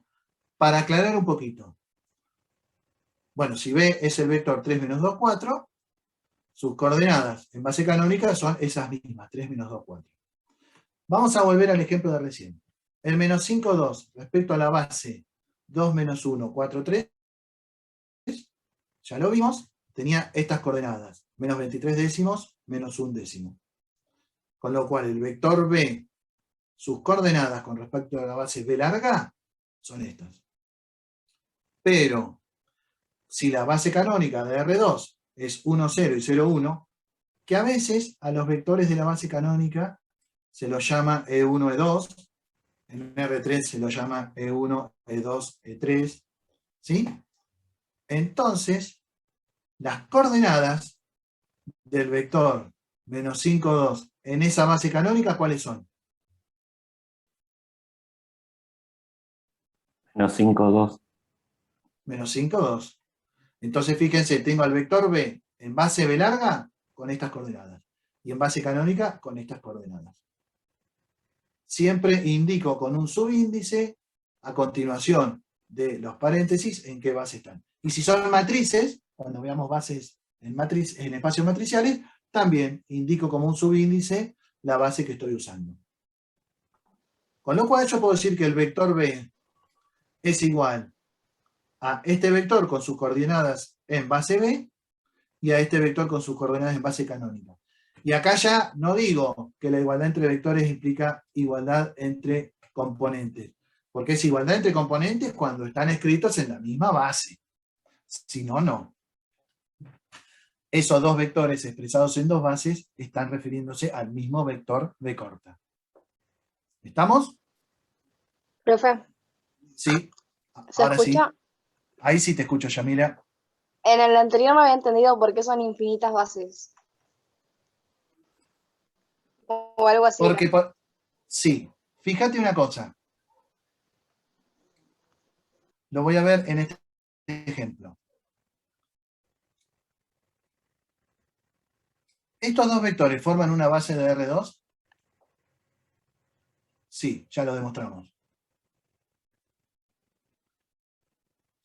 Speaker 1: Para aclarar un poquito. Bueno, si B es el vector 3 menos 2, 4, sus coordenadas en base canónica son esas mismas, 3 menos 2, 4. Vamos a volver al ejemplo de recién. El menos 5, 2 respecto a la base 2 menos 1, 4, 3, ya lo vimos, tenía estas coordenadas, menos 23 décimos, menos 1 décimo. Con lo cual el vector B, sus coordenadas con respecto a la base B larga, son estas. Pero, si la base canónica de R2 es 1, 0 y 0, 1, que a veces a los vectores de la base canónica se los llama E1, E2, en R3 se lo llama E1, E2, E3, ¿sí? Entonces, las coordenadas del vector menos 5, 2 en esa base canónica, ¿cuáles son?
Speaker 5: Menos 5, 2.
Speaker 1: Menos 5, 2. Entonces, fíjense, tengo al vector B en base B larga con estas coordenadas. Y en base canónica con estas coordenadas. Siempre indico con un subíndice a continuación de los paréntesis en qué base están. Y si son matrices, cuando veamos bases en espacios matriciales, también indico como un subíndice la base que estoy usando. Con lo cual yo puedo decir que el vector B es igual a este vector con sus coordenadas en base B y a este vector con sus coordenadas en base canónica. Y acá ya no digo que la igualdad entre vectores implica igualdad entre componentes, porque es igualdad entre componentes cuando están escritos en la misma base. Si no, no. Esos dos vectores expresados en dos bases están refiriéndose al mismo vector B corta. ¿Estamos?
Speaker 6: Profe,
Speaker 1: Sí.
Speaker 6: ¿se
Speaker 1: Ahora sí.
Speaker 6: escucha?
Speaker 1: Ahí sí te escucho, Yamila.
Speaker 6: En el anterior no había entendido por qué son infinitas bases. O algo así.
Speaker 1: Porque, sí, fíjate una cosa. Lo voy a ver en este ejemplo. ¿Estos dos vectores forman una base de R2? Sí, ya lo demostramos.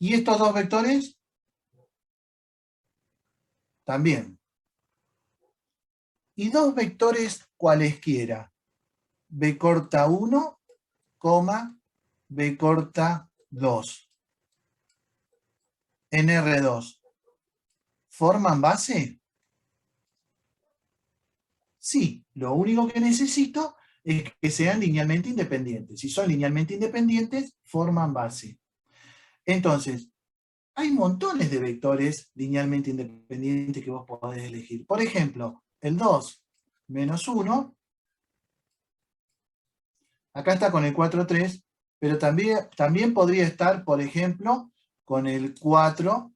Speaker 1: ¿Y estos dos vectores? También. Y dos vectores cualesquiera. B corta 1, B corta 2. En R2. ¿Forman base? Sí, lo único que necesito es que sean linealmente independientes. Si son linealmente independientes, forman base. Entonces, hay montones de vectores linealmente independientes que vos podés elegir. Por ejemplo, el 2 menos 1, acá está con el 4, 3, pero también podría estar, por ejemplo, con el 4,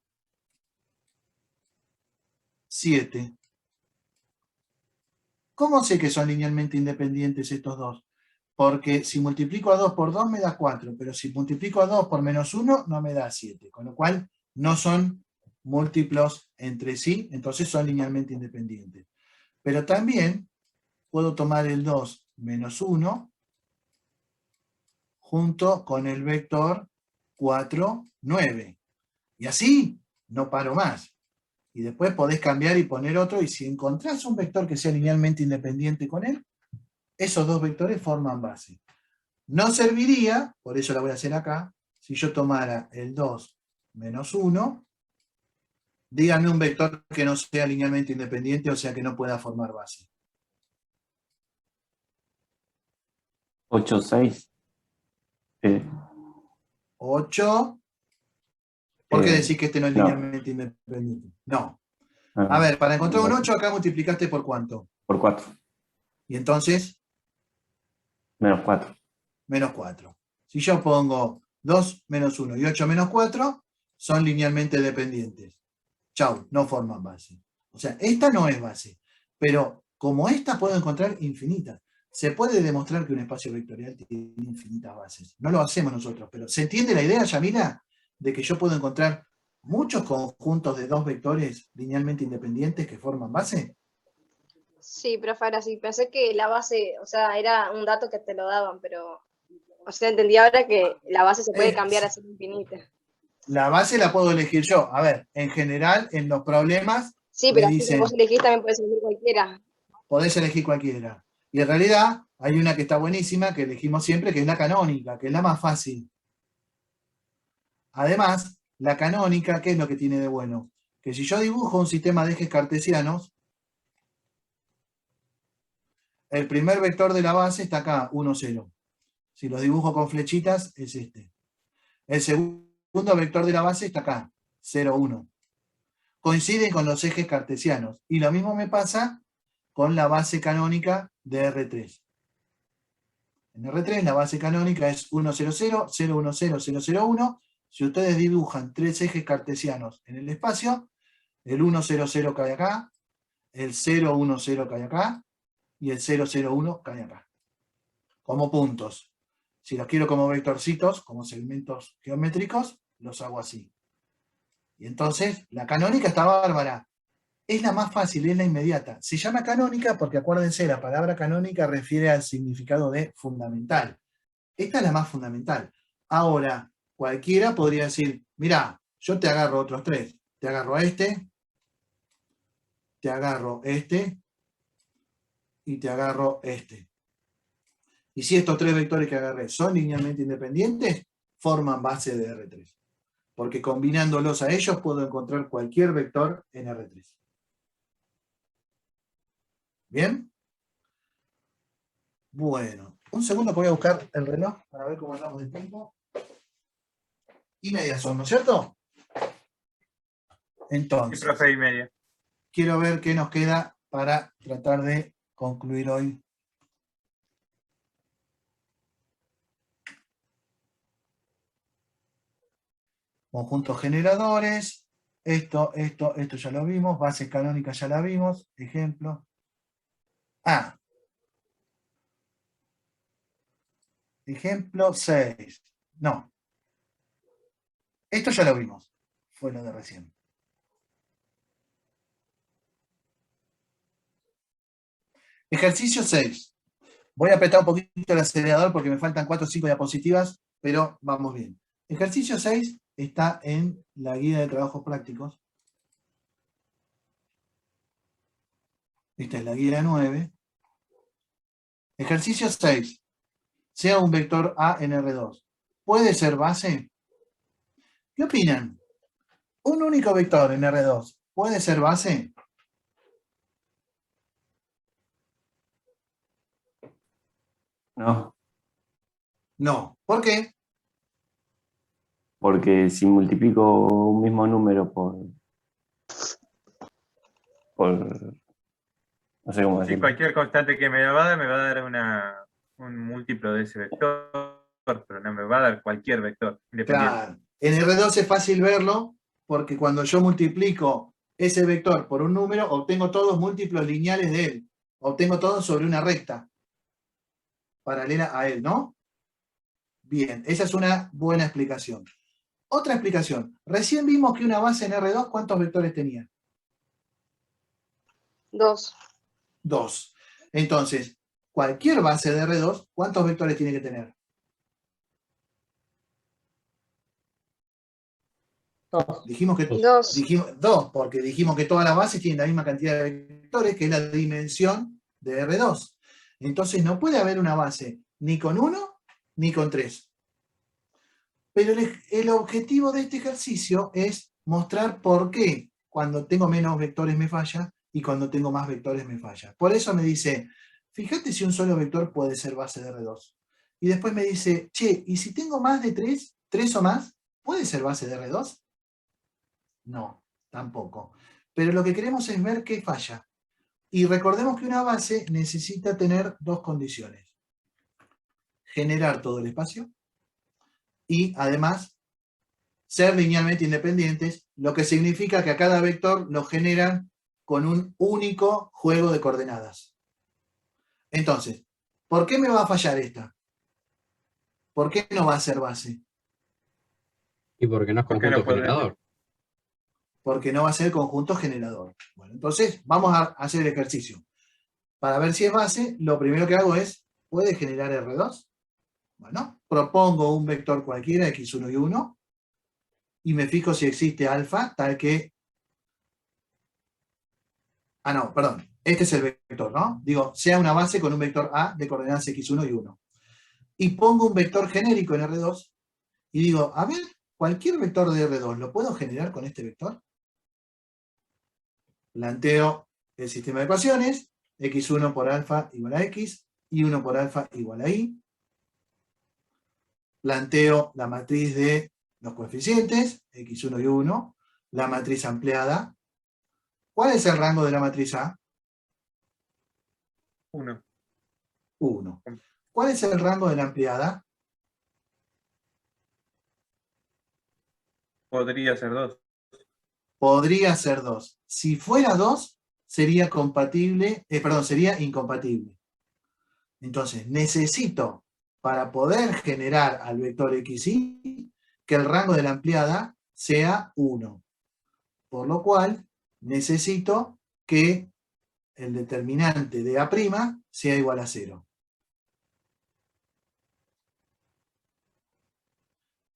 Speaker 1: 7. ¿Cómo sé que son linealmente independientes estos dos? Porque si multiplico a 2 por 2 me da 4, pero si multiplico a 2 por menos 1 no me da 7, con lo cual no son múltiplos entre sí, entonces son linealmente independientes. Pero también puedo tomar el 2 menos 1 junto con el vector 4, 9. Y así no paro más. Y después podés cambiar y poner otro, y si encontrás un vector que sea linealmente independiente con él, esos dos vectores forman base. No serviría, por eso la voy a hacer acá, si yo tomara el 2 menos 1 Díganme un vector que no sea linealmente independiente, o sea que no pueda formar base.
Speaker 5: 8, 6.
Speaker 1: 8. ¿Por qué decís que este no es
Speaker 5: no.
Speaker 1: linealmente independiente? No. A
Speaker 5: Ah,
Speaker 1: ver, para encontrar un 8 acá multiplicaste por ¿cuánto?
Speaker 5: por 4.
Speaker 1: Y entonces,
Speaker 5: Menos 4.
Speaker 1: menos 4. Si yo pongo 2 menos 1 y 8 menos 4, son linealmente dependientes. Chau, no forman base. O sea, esta no es base. Pero como esta puedo encontrar infinitas. Se puede demostrar que un espacio vectorial tiene infinitas bases. No lo hacemos nosotros, pero ¿se entiende la idea, Yamila? De que yo puedo encontrar muchos conjuntos de dos vectores linealmente independientes que forman base.
Speaker 6: Sí, profe, ahora sí. Pensé que la base, o sea, era un dato que te lo daban, pero, o sea, entendí ahora que la base se puede cambiar a ser infinita.
Speaker 1: La base la puedo elegir yo. A ver, en general, en los problemas,
Speaker 6: Sí,
Speaker 1: me
Speaker 6: pero así
Speaker 1: dicen,
Speaker 6: como vos elegís también puedes elegir cualquiera.
Speaker 1: podés elegir cualquiera. Y en realidad, hay una que está buenísima, que elegimos siempre, que es la canónica, que es la más fácil. Además, la canónica, ¿qué es lo que tiene de bueno? Que si yo dibujo un sistema de ejes cartesianos, el primer vector de la base está acá, 1, 0. Si los dibujo con flechitas, es este. El segundo vector de la base está acá, 0, 1. Coinciden con los ejes cartesianos. Y lo mismo me pasa con la base canónica de R3. En R3 la base canónica es 1, 0, 0, 0, 1, 0, 0, 0, 1. Si ustedes dibujan tres ejes cartesianos en el espacio, el 1, 0, 0 cae acá, el 0, 1, 0 cae acá, y el 0, 0, 1 cae acá. Como puntos. Si los quiero como vectorcitos, como segmentos geométricos, los hago así. Y entonces, la canónica está bárbara. Es la más fácil, es la inmediata. Se llama canónica porque, acuérdense, la palabra canónica refiere al significado de fundamental. Esta es la más fundamental. Ahora, cualquiera podría decir, mirá, yo te agarro otros tres. Te agarro a este, te agarro este, y te agarro este. Y si estos tres vectores que agarré son linealmente independientes, forman base de R3. Porque combinándolos a ellos puedo encontrar cualquier vector en R3. ¿Bien? Bueno, un segundo que voy a buscar el reloj para ver cómo andamos de tiempo. Y media son, ¿no es cierto?
Speaker 2: Sí,
Speaker 1: Entonces,
Speaker 2: profe, y media.
Speaker 1: quiero ver qué nos queda para tratar de concluir hoy. Conjuntos generadores. Esto ya lo vimos. Bases canónicas ya la vimos. Ejemplo. Ejemplo 6. No. Esto ya lo vimos. Fue lo de recién. Ejercicio 6. Voy a apretar un poquito el acelerador porque me faltan 4 o 5 diapositivas, pero vamos bien. Ejercicio 6 está en la guía de trabajos prácticos. Esta es la guía 9. Ejercicio 6. Sea un vector A en R2. ¿Puede ser base? ¿Qué opinan? ¿Un único vector en R2 puede ser base?
Speaker 5: No,
Speaker 1: No. ¿Por qué?
Speaker 5: porque si multiplico un mismo número no sé cómo
Speaker 2: Sí,
Speaker 5: decirlo.
Speaker 2: cualquier constante que me va a dar un múltiplo de ese vector, pero no me va a dar cualquier vector independiente.
Speaker 1: Claro. En R2 es fácil verlo porque cuando yo multiplico ese vector por un número, obtengo todos múltiplos lineales de él. Obtengo todos sobre una recta paralela a él, ¿no? Bien, esa es una buena explicación. Otra explicación. Recién vimos que una base en R2, ¿cuántos vectores tenía?
Speaker 6: 2.
Speaker 1: 2. Entonces, cualquier base de R2, ¿cuántos vectores tiene que tener?
Speaker 5: 2.
Speaker 1: Dijimos que
Speaker 6: 2.
Speaker 1: 2, porque dijimos que todas las bases tienen la misma cantidad de vectores, que es la dimensión de R2. Entonces no puede haber una base ni con 1 ni con 3. Pero el objetivo de este ejercicio es mostrar por qué cuando tengo menos vectores me falla, y cuando tengo más vectores me falla. Por eso me dice, fíjate si un solo vector puede ser base de R2. Y después me dice, che, ¿y si tengo más de 3 o más, puede ser base de R2? No, tampoco. Pero lo que queremos es ver qué falla. Y recordemos que una base necesita tener dos condiciones. Generar todo el espacio y además ser linealmente independientes, lo que significa que a cada vector lo generan con un único juego de coordenadas. Entonces, ¿por qué me va a fallar esta? ¿Por qué no va a ser base?
Speaker 3: ¿Y por qué no es
Speaker 2: ¿Por qué
Speaker 3: conjunto
Speaker 2: no podés?
Speaker 3: generador?
Speaker 1: Porque no va a ser conjunto generador. Bueno, entonces vamos a hacer el ejercicio. Para ver si es base, lo primero que hago es, ¿puede generar R2? Bueno, propongo un vector cualquiera, x1 y 1, y me fijo si existe alfa, tal que... Ah, no, perdón. Este es el vector, ¿no? Digo, sea una base con un vector A de coordenadas x1 y 1. Y pongo un vector genérico en R2, y digo, a ver, cualquier vector de R2, ¿lo puedo generar con este vector? Planteo el sistema de ecuaciones, x1 por alfa igual a x, y1 por alfa igual a y. Planteo la matriz de los coeficientes, x1 y 1, la matriz ampliada. ¿Cuál es el rango de la matriz A?
Speaker 2: 1.
Speaker 1: 1. ¿Cuál es el rango de la ampliada?
Speaker 2: Podría ser 2.
Speaker 1: Podría ser 2. Si fuera 2, sería compatible, sería incompatible. Entonces, necesito, para poder generar al vector xy, que el rango de la ampliada sea 1. Por lo cual, necesito que el determinante de A' sea igual a 0.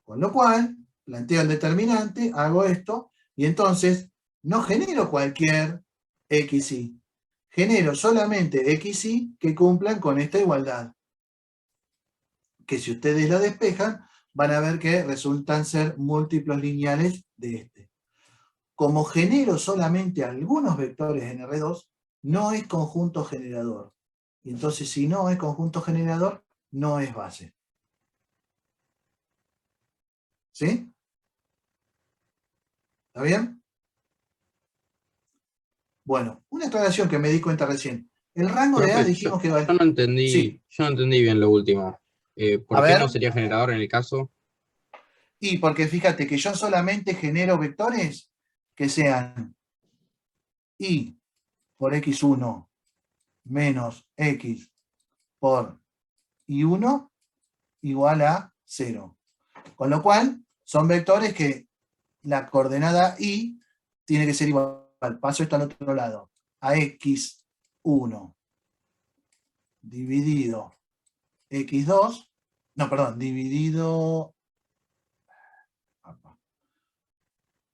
Speaker 1: Con lo cual, planteo el determinante, hago esto, y entonces no genero cualquier xy. Genero solamente xy que cumplan con esta igualdad. Que si ustedes la despejan, van a ver que resultan ser múltiplos lineales de este. Como genero solamente algunos vectores en R2, no es conjunto generador. Y entonces, si no es conjunto generador, no es base. ¿Sí? ¿Está bien? Bueno, una aclaración que me di cuenta recién. El rango de A
Speaker 3: Profe,
Speaker 1: dijimos que va...
Speaker 3: yo no entendí,
Speaker 1: Sí.
Speaker 3: yo no entendí bien lo último. ¿Por
Speaker 1: A
Speaker 3: qué
Speaker 1: ver.
Speaker 3: no sería generador en el caso?
Speaker 1: Y porque fíjate que yo solamente genero vectores que sean y por x1 menos x por y1 igual a 0. Con lo cual, son vectores que la coordenada y tiene que ser igual. Paso esto al otro lado. A x1 dividido x2, no, perdón, dividido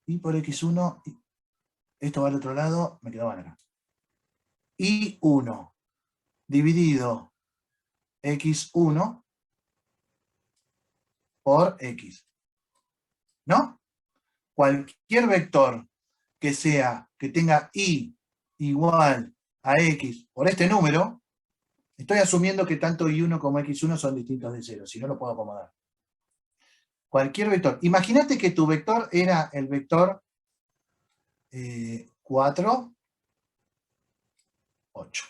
Speaker 1: y por x1, esto va al otro lado, me quedaban acá. Y1 dividido x1 por x. ¿No? Cualquier vector que tenga y igual a x por este número, estoy asumiendo que tanto y1 como x1 son distintos de 0, si no lo puedo acomodar. Cualquier vector. Imagínate que tu vector era el vector 4, 8.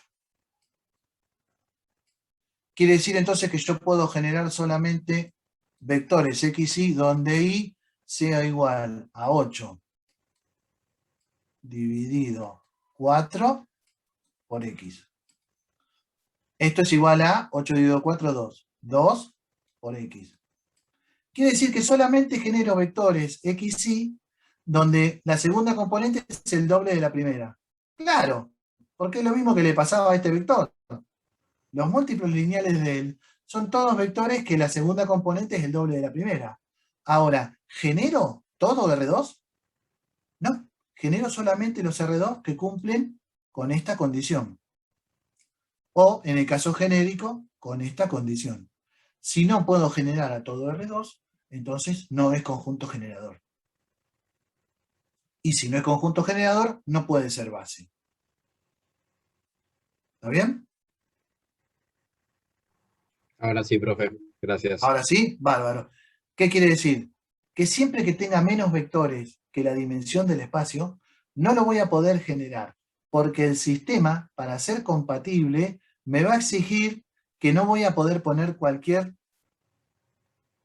Speaker 1: Quiere decir entonces que yo puedo generar solamente vectores xy donde y sea igual a 8 dividido 4 por x. Esto es igual a 8 dividido 4, 2. 2 por x. Quiere decir que solamente genero vectores xy donde la segunda componente es el doble de la primera. Claro, porque es lo mismo que le pasaba a este vector. Los múltiplos lineales de él son todos vectores que la segunda componente es el doble de la primera. Ahora, ¿genero todo R2? No, genero solamente los R2 que cumplen con esta condición. O, en el caso genérico, con esta condición. Si no puedo generar a todo R2, entonces no es conjunto generador. Y si no es conjunto generador, no puede ser base. ¿Está bien?
Speaker 3: Ahora sí, profe. Gracias.
Speaker 1: Ahora sí, bárbaro. ¿Qué quiere decir? Que siempre que tenga menos vectores que la dimensión del espacio, no lo voy a poder generar, porque el sistema, para ser compatible, me va a exigir que no voy a poder poner cualquier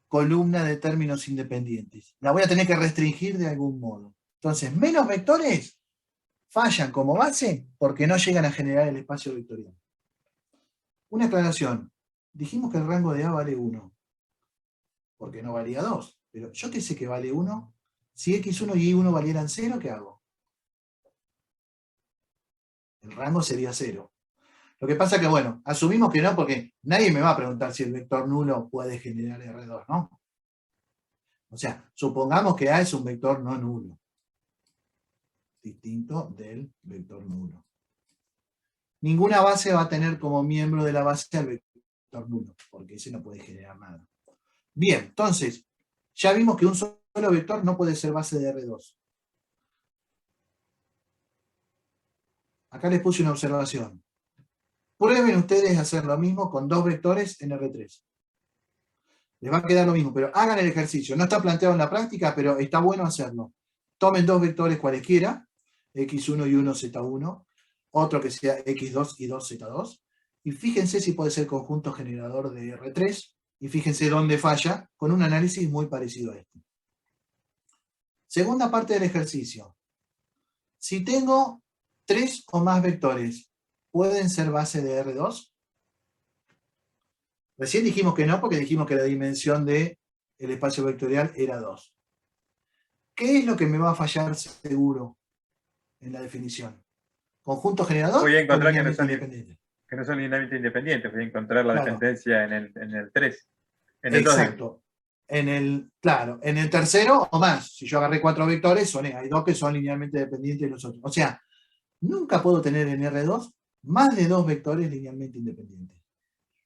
Speaker 1: columna de términos independientes. La voy a tener que restringir de algún modo. Entonces, menos vectores fallan como base porque no llegan a generar el espacio vectorial. Una aclaración. Dijimos que el rango de A vale 1, porque no valía 2. Pero yo que sé que vale 1, si x1 y y1 valieran 0, ¿qué hago? El rango sería 0. Lo que pasa que, bueno, asumimos que no, porque nadie me va a preguntar si el vector nulo puede generar R2, ¿no? O sea, supongamos que A es un vector no nulo, distinto del vector nulo. Ninguna base va a tener como miembro de la base al vector nulo, porque ese no puede generar nada. Bien, entonces, ya vimos que un solo vector no puede ser base de R2. Acá les puse una observación. Prueben ustedes hacer lo mismo con dos vectores en R3. Les va a quedar lo mismo, pero hagan el ejercicio. No está planteado en la práctica, pero está bueno hacerlo. Tomen dos vectores cualesquiera, x1 y 1z1, otro que sea x2 y 2z2, y fíjense si puede ser conjunto generador de R3, y fíjense dónde falla, con un análisis muy parecido a este. Segunda parte del ejercicio. Si tengo 3 o más vectores, ¿pueden ser base de R2? Recién dijimos que no, porque dijimos que la dimensión del espacio vectorial era 2. ¿Qué es lo que me va a fallar seguro en la definición? ¿Conjunto generador
Speaker 2: Voy a
Speaker 1: o
Speaker 2: encontrar
Speaker 1: lineamiento independiente?
Speaker 2: que no son linealmente independientes. Voy a encontrar la
Speaker 1: Claro.
Speaker 2: dependencia en el 3. En el 2, digo.
Speaker 1: Exacto. Claro, en el tercero o más. Si yo agarré 4 vectores, hay 2 que son linealmente dependientes de los otros. O sea, nunca puedo tener en R2 más de 2 vectores linealmente independientes.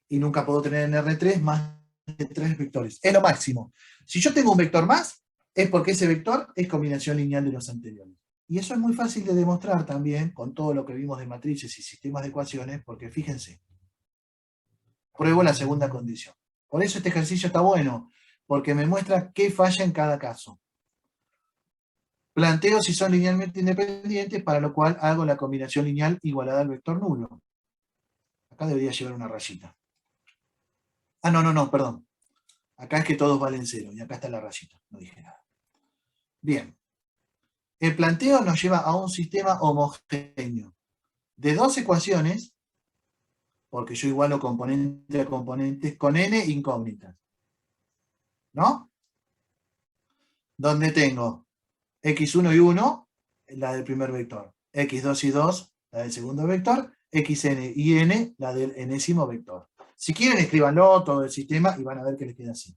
Speaker 1: Y nunca puedo tener en R3 más de 3 vectores. Es lo máximo. Si yo tengo un vector más, es porque ese vector es combinación lineal de los anteriores. Y eso es muy fácil de demostrar también con todo lo que vimos de matrices y sistemas de ecuaciones, porque fíjense, pruebo la segunda condición. Por eso este ejercicio está bueno, porque me muestra qué falla en cada caso. Planteo si son linealmente independientes, para lo cual hago la combinación lineal igualada al vector nulo. Acá debería llevar una rayita. Ah, no, perdón. Acá es que todos valen 0, y acá está la rayita, no dije nada. Bien. El planteo nos lleva a un sistema homogéneo de dos ecuaciones, porque yo igualo componente a componente, con n incógnitas. ¿No? Donde tengo x1 y 1, la del primer vector, x2 y 2, la del segundo vector, xn y n, la del enésimo vector. Si quieren, escríbanlo todo el sistema y van a ver que les queda así.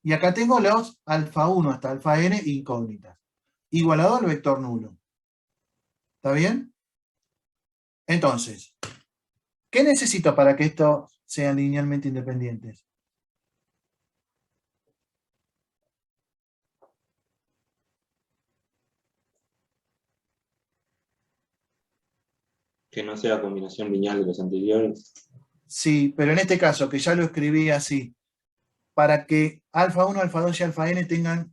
Speaker 1: Y acá tengo los alfa 1 hasta alfa n incógnitas, igualado al vector nulo. ¿Está bien? Entonces, ¿qué necesito para que estos sean linealmente independientes?
Speaker 7: Que no sea combinación lineal de los anteriores.
Speaker 1: Sí, pero en este caso, que ya lo escribí así, para que alfa 1, alfa 2 y alfa n tengan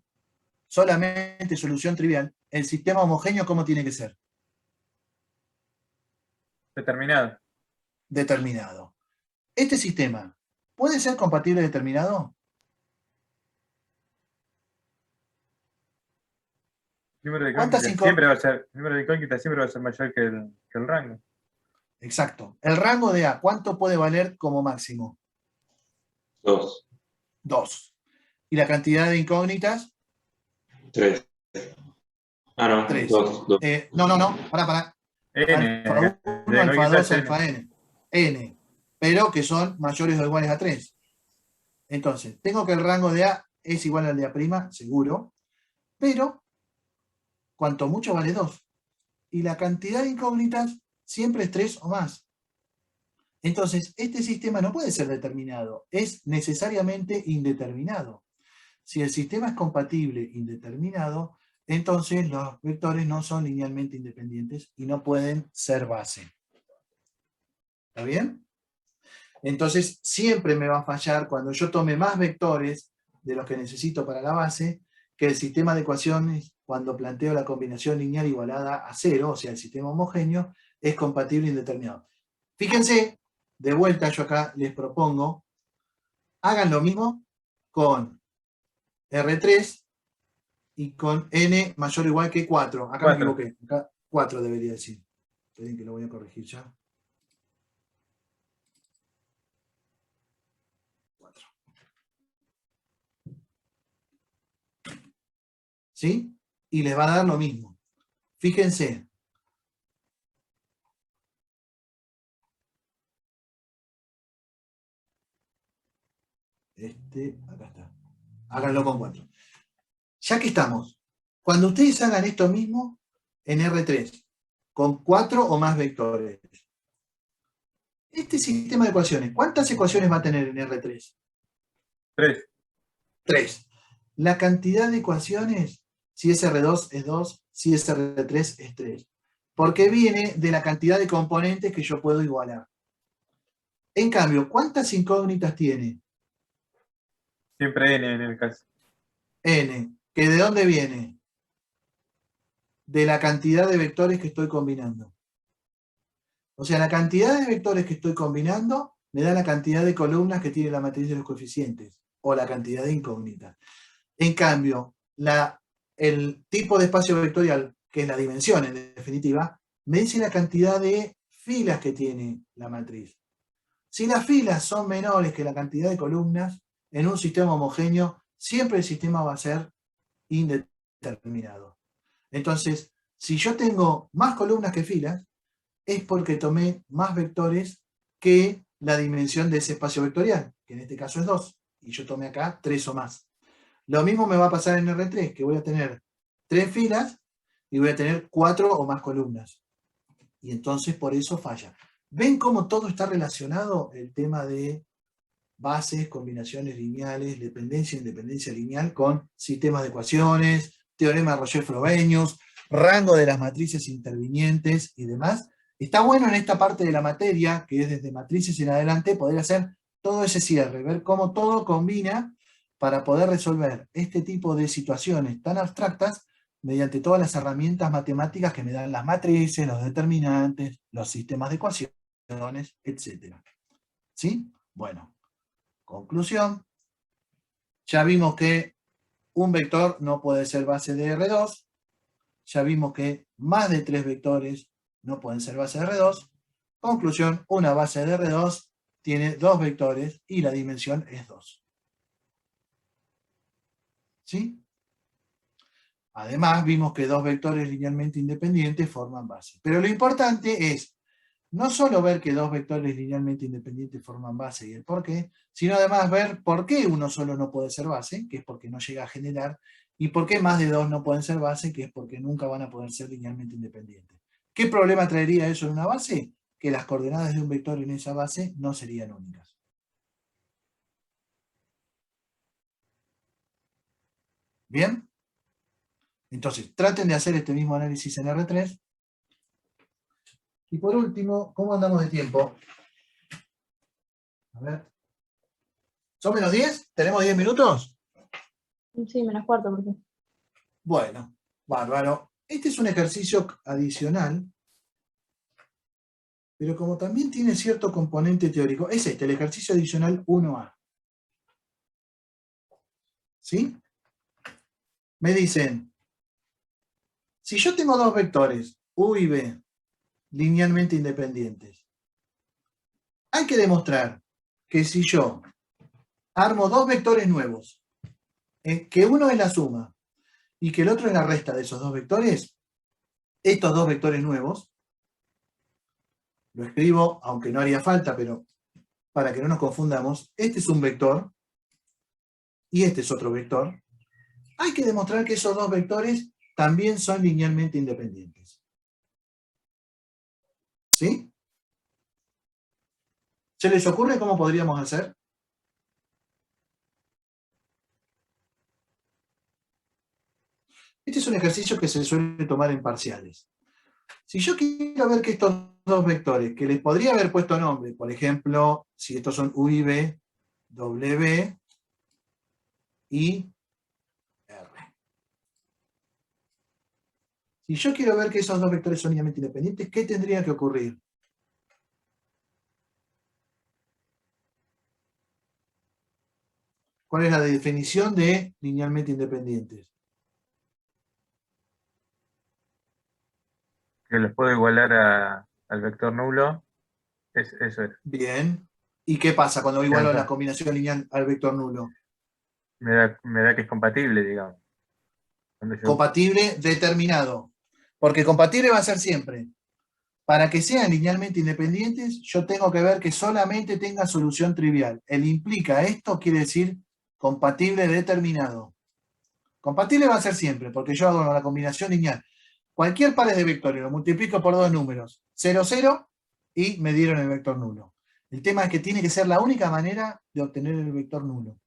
Speaker 1: solamente solución trivial, el sistema homogéneo, ¿cómo tiene que ser?
Speaker 2: Determinado.
Speaker 1: Determinado. Este sistema, ¿puede ser compatible determinado?
Speaker 2: Número de
Speaker 1: ¿Cuántas
Speaker 2: incógnitas siempre va a ser mayor que el rango.
Speaker 1: Exacto. El rango de A, ¿cuánto puede valer como máximo?
Speaker 7: 2.
Speaker 1: 2. ¿Y la cantidad de incógnitas?
Speaker 7: 3. Ah, no,
Speaker 1: 3.
Speaker 7: 2.
Speaker 1: No, pará.
Speaker 2: N.
Speaker 1: Alfa 1, alfa 2, alfa n. N. Pero que son mayores o iguales a 3. Entonces, tengo que el rango de A es igual al de A', seguro, pero cuanto mucho vale 2. Y la cantidad de incógnitas siempre es 3 o más. Entonces, este sistema no puede ser determinado, es necesariamente indeterminado. Si el sistema es compatible indeterminado, entonces los vectores no son linealmente independientes y no pueden ser base. ¿Está bien? Entonces siempre me va a fallar cuando yo tome más vectores de los que necesito para la base, que el sistema de ecuaciones, cuando planteo la combinación lineal igualada a 0, o sea, el sistema homogéneo, es compatible indeterminado. Fíjense, de vuelta yo acá les propongo, hagan lo mismo con R3 y con n mayor o igual que 4. Acá me
Speaker 2: 4.
Speaker 1: equivoqué, acá 4 debería decir. Esperen que lo voy a corregir ya. 4. ¿Sí? Y les va a dar lo mismo. Fíjense. Acá está. Háganlo con 4. Ya que estamos, cuando ustedes hagan esto mismo en R3, con 4 o más vectores, este sistema de ecuaciones, ¿cuántas ecuaciones va a tener en R3?
Speaker 2: 3.
Speaker 1: 3. La cantidad de ecuaciones, si es R2 es 2, si es R3 es 3. Porque viene de la cantidad de componentes que yo puedo igualar. En cambio, ¿cuántas incógnitas tiene?
Speaker 2: Siempre n en el caso.
Speaker 1: N. ¿Que de dónde viene? De la cantidad de vectores que estoy combinando. O sea, la cantidad de vectores que estoy combinando me da la cantidad de columnas que tiene la matriz de los coeficientes, o la cantidad de incógnitas. En cambio, el tipo de espacio vectorial, que es la dimensión en definitiva, me dice la cantidad de filas que tiene la matriz. Si las filas son menores que la cantidad de columnas, en un sistema homogéneo, siempre el sistema va a ser indeterminado. Entonces, si yo tengo más columnas que filas, es porque tomé más vectores que la dimensión de ese espacio vectorial, que en este caso es 2, y yo tomé acá 3 o más. Lo mismo me va a pasar en R3, que voy a tener 3 filas y voy a tener 4 o más columnas. Y entonces por eso falla. ¿Ven cómo todo está relacionado? El tema de bases, combinaciones lineales, dependencia e independencia lineal con sistemas de ecuaciones, teorema de Roger-Frobenius, rango de las matrices intervinientes y demás. Está bueno en esta parte de la materia, que es desde matrices en adelante, poder hacer todo ese cierre, ver cómo todo combina para poder resolver este tipo de situaciones tan abstractas mediante todas las herramientas matemáticas que me dan las matrices, los determinantes, los sistemas de ecuaciones, etc. ¿Sí? Bueno, conclusión. Ya vimos que un vector no puede ser base de R2. Ya vimos que más de 3 vectores no pueden ser base de R2. Conclusión, una base de R2 tiene 2 vectores y la dimensión es 2. ¿Sí? Además, vimos que 2 vectores linealmente independientes forman base. Pero lo importante es no solo ver que 2 vectores linealmente independientes forman base y el por qué, sino además ver por qué uno solo no puede ser base, que es porque no llega a generar, y por qué más de 2 no pueden ser base, que es porque nunca van a poder ser linealmente independientes. ¿Qué problema traería eso en una base? Que las coordenadas de un vector en esa base no serían únicas. ¿Bien? Entonces, traten de hacer este mismo análisis en R3. Y por último, ¿cómo andamos de tiempo? A ver. ¿Son menos 10? ¿Tenemos 10 minutos?
Speaker 4: Sí, menos cuarto, porque.
Speaker 1: Bueno, bárbaro. Este es un ejercicio adicional, pero como también tiene cierto componente teórico, es este, el ejercicio adicional 1A. ¿Sí? Me dicen, si yo tengo 2 vectores, U y B, linealmente independientes, hay que demostrar que si yo armo 2 vectores nuevos, que uno es la suma y que el otro es la resta de esos 2 vectores, estos 2 vectores nuevos, lo escribo, aunque no haría falta, pero para que no nos confundamos, este es un vector y este es otro vector. Hay que demostrar que esos 2 vectores también son linealmente independientes. ¿Sí? ¿Se les ocurre cómo podríamos hacer? Este es un ejercicio que se suele tomar en parciales. Si yo quiero ver que estos dos vectores, que les podría haber puesto nombre, por ejemplo, si estos son U y B, W y R. Si yo quiero ver que esos dos vectores son linealmente independientes, ¿qué tendría que ocurrir? ¿Cuál es la definición de linealmente independientes?
Speaker 2: Que los puedo igualar al vector nulo. Eso es.
Speaker 1: Bien. ¿Y qué pasa cuando igualo
Speaker 2: Ajá.
Speaker 1: la combinación lineal al vector nulo?
Speaker 2: Me da que es compatible, digamos. Cuando yo-
Speaker 1: Compatible determinado. Porque compatible va a ser siempre. Para que sean linealmente independientes, yo tengo que ver que solamente tenga solución trivial. El implica esto quiere decir compatible determinado. Compatible va a ser siempre, porque yo hago la combinación lineal. Cualquier pares de vectores lo multiplico por dos números, 0, 0, y me dieron el vector nulo. El tema es que tiene que ser la única manera de obtener el vector nulo,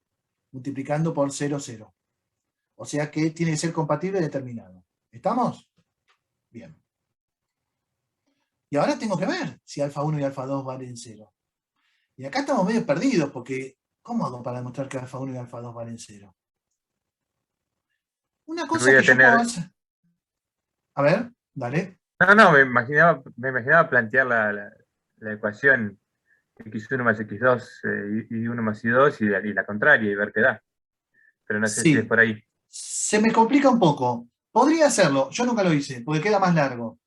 Speaker 1: multiplicando por 0, 0. O sea que tiene que ser compatible determinado. ¿Estamos? Bien. Y ahora tengo que ver si alfa 1 y alfa 2 valen 0. Y acá estamos medio perdidos, porque ¿cómo hago para demostrar que alfa 1 y alfa 2 valen 0? Una cosa
Speaker 2: Voy a
Speaker 1: que yo
Speaker 2: tener-
Speaker 1: puedo hacer... A ver, dale.
Speaker 2: No, me imaginaba plantear la ecuación x1 más x2 y 1 más y2 y la contraria y ver qué da. Pero no sé si es
Speaker 1: Sí,
Speaker 2: por ahí.
Speaker 1: se me complica un poco. Podría hacerlo, yo nunca lo hice, porque queda más largo.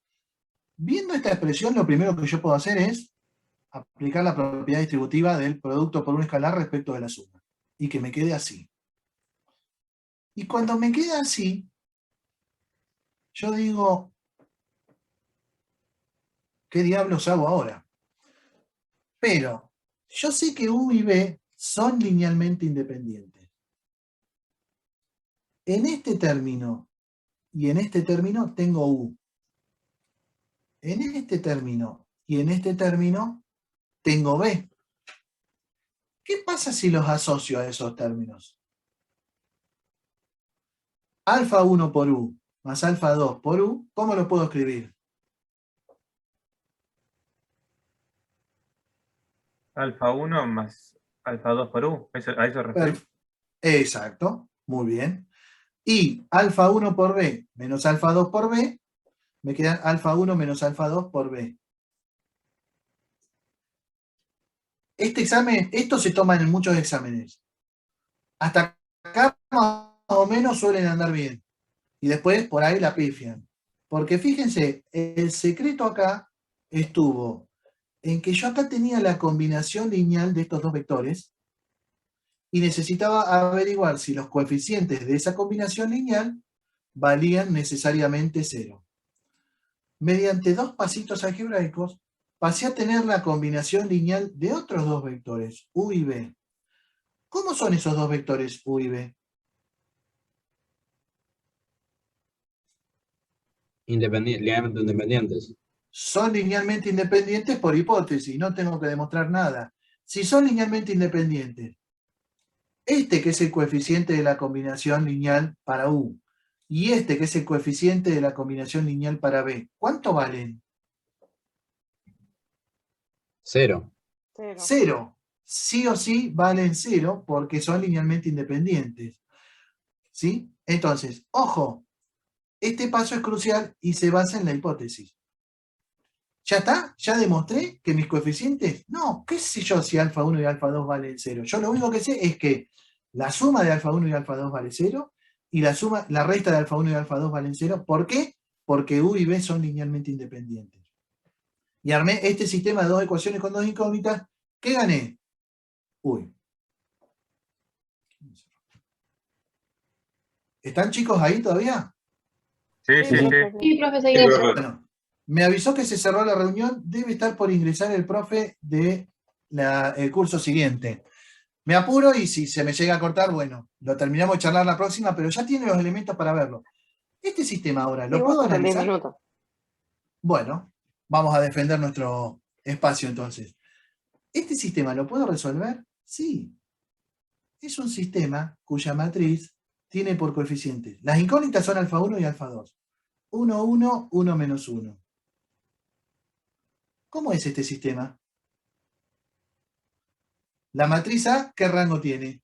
Speaker 1: Viendo esta expresión, lo primero que yo puedo hacer es aplicar la propiedad distributiva del producto por un escalar respecto de la suma. Y que me quede así. Y cuando me queda así, yo digo, ¿qué diablos hago ahora? Pero yo sé que U y B son linealmente independientes. En este término y en este término tengo U. En este término y en este término tengo B. ¿Qué pasa si los asocio a esos términos? Alfa 1 por U más alfa 2 por U, ¿cómo lo puedo escribir?
Speaker 2: Alfa 1 más alfa 2 por u. ¿A eso referís?
Speaker 1: Exacto, muy bien. Y alfa 1 por B menos alfa 2 por B, me queda alfa 1 menos alfa 2 por B. Este examen, esto se toma en muchos exámenes. Hasta acá más o menos suelen andar bien. Y después por ahí la pifian. Porque fíjense, el secreto acá estuvo en que yo acá tenía la combinación lineal de estos dos vectores y necesitaba averiguar si los coeficientes de esa combinación lineal valían necesariamente 0. Mediante dos pasitos algebraicos pasé a tener la combinación lineal de otros dos vectores, U y B. ¿Cómo son esos dos vectores U y B?
Speaker 3: Linealmente independientes.
Speaker 1: Son linealmente independientes por hipótesis, no tengo que demostrar nada. Si son linealmente independientes, este que es el coeficiente de la combinación lineal para U, y este que es el coeficiente de la combinación lineal para B, ¿cuánto valen?
Speaker 3: 0.
Speaker 1: 0. Sí o sí valen 0 porque son linealmente independientes. ¿Sí? Entonces, ojo, este paso es crucial y se basa en la hipótesis. ¿Ya está? ¿Ya demostré que mis coeficientes? No, qué sé yo si alfa 1 y alfa 2 valen 0. Yo lo único que sé es que la suma de alfa 1 y alfa 2 vale 0 y la resta de alfa 1 y alfa 2 valen 0. ¿Por qué? Porque U y B son linealmente independientes. Y armé este sistema de dos ecuaciones con dos incógnitas. ¿Qué gané? Uy. ¿Están chicos ahí todavía?
Speaker 2: Sí, sí, sí.
Speaker 4: Sí, profe,
Speaker 7: Sí,
Speaker 4: seguimos.
Speaker 7: profe.
Speaker 1: Bueno, me avisó que se cerró la reunión. Debe estar por ingresar el profe del curso siguiente. Me apuro y si se me llega a cortar, bueno, lo terminamos de charlar la próxima, pero ya tiene los elementos para verlo. Este sistema ahora, ¿lo puedo
Speaker 5: en 10
Speaker 1: analizar?
Speaker 5: minutos.
Speaker 1: Bueno, vamos a defender nuestro espacio entonces. ¿Este sistema lo puedo resolver? Sí. Es un sistema cuya matriz tiene por coeficientes? Las incógnitas son alfa 1 y alfa 2. 1, 1, 1 menos 1. ¿Cómo es este sistema? La matriz A, ¿qué rango tiene?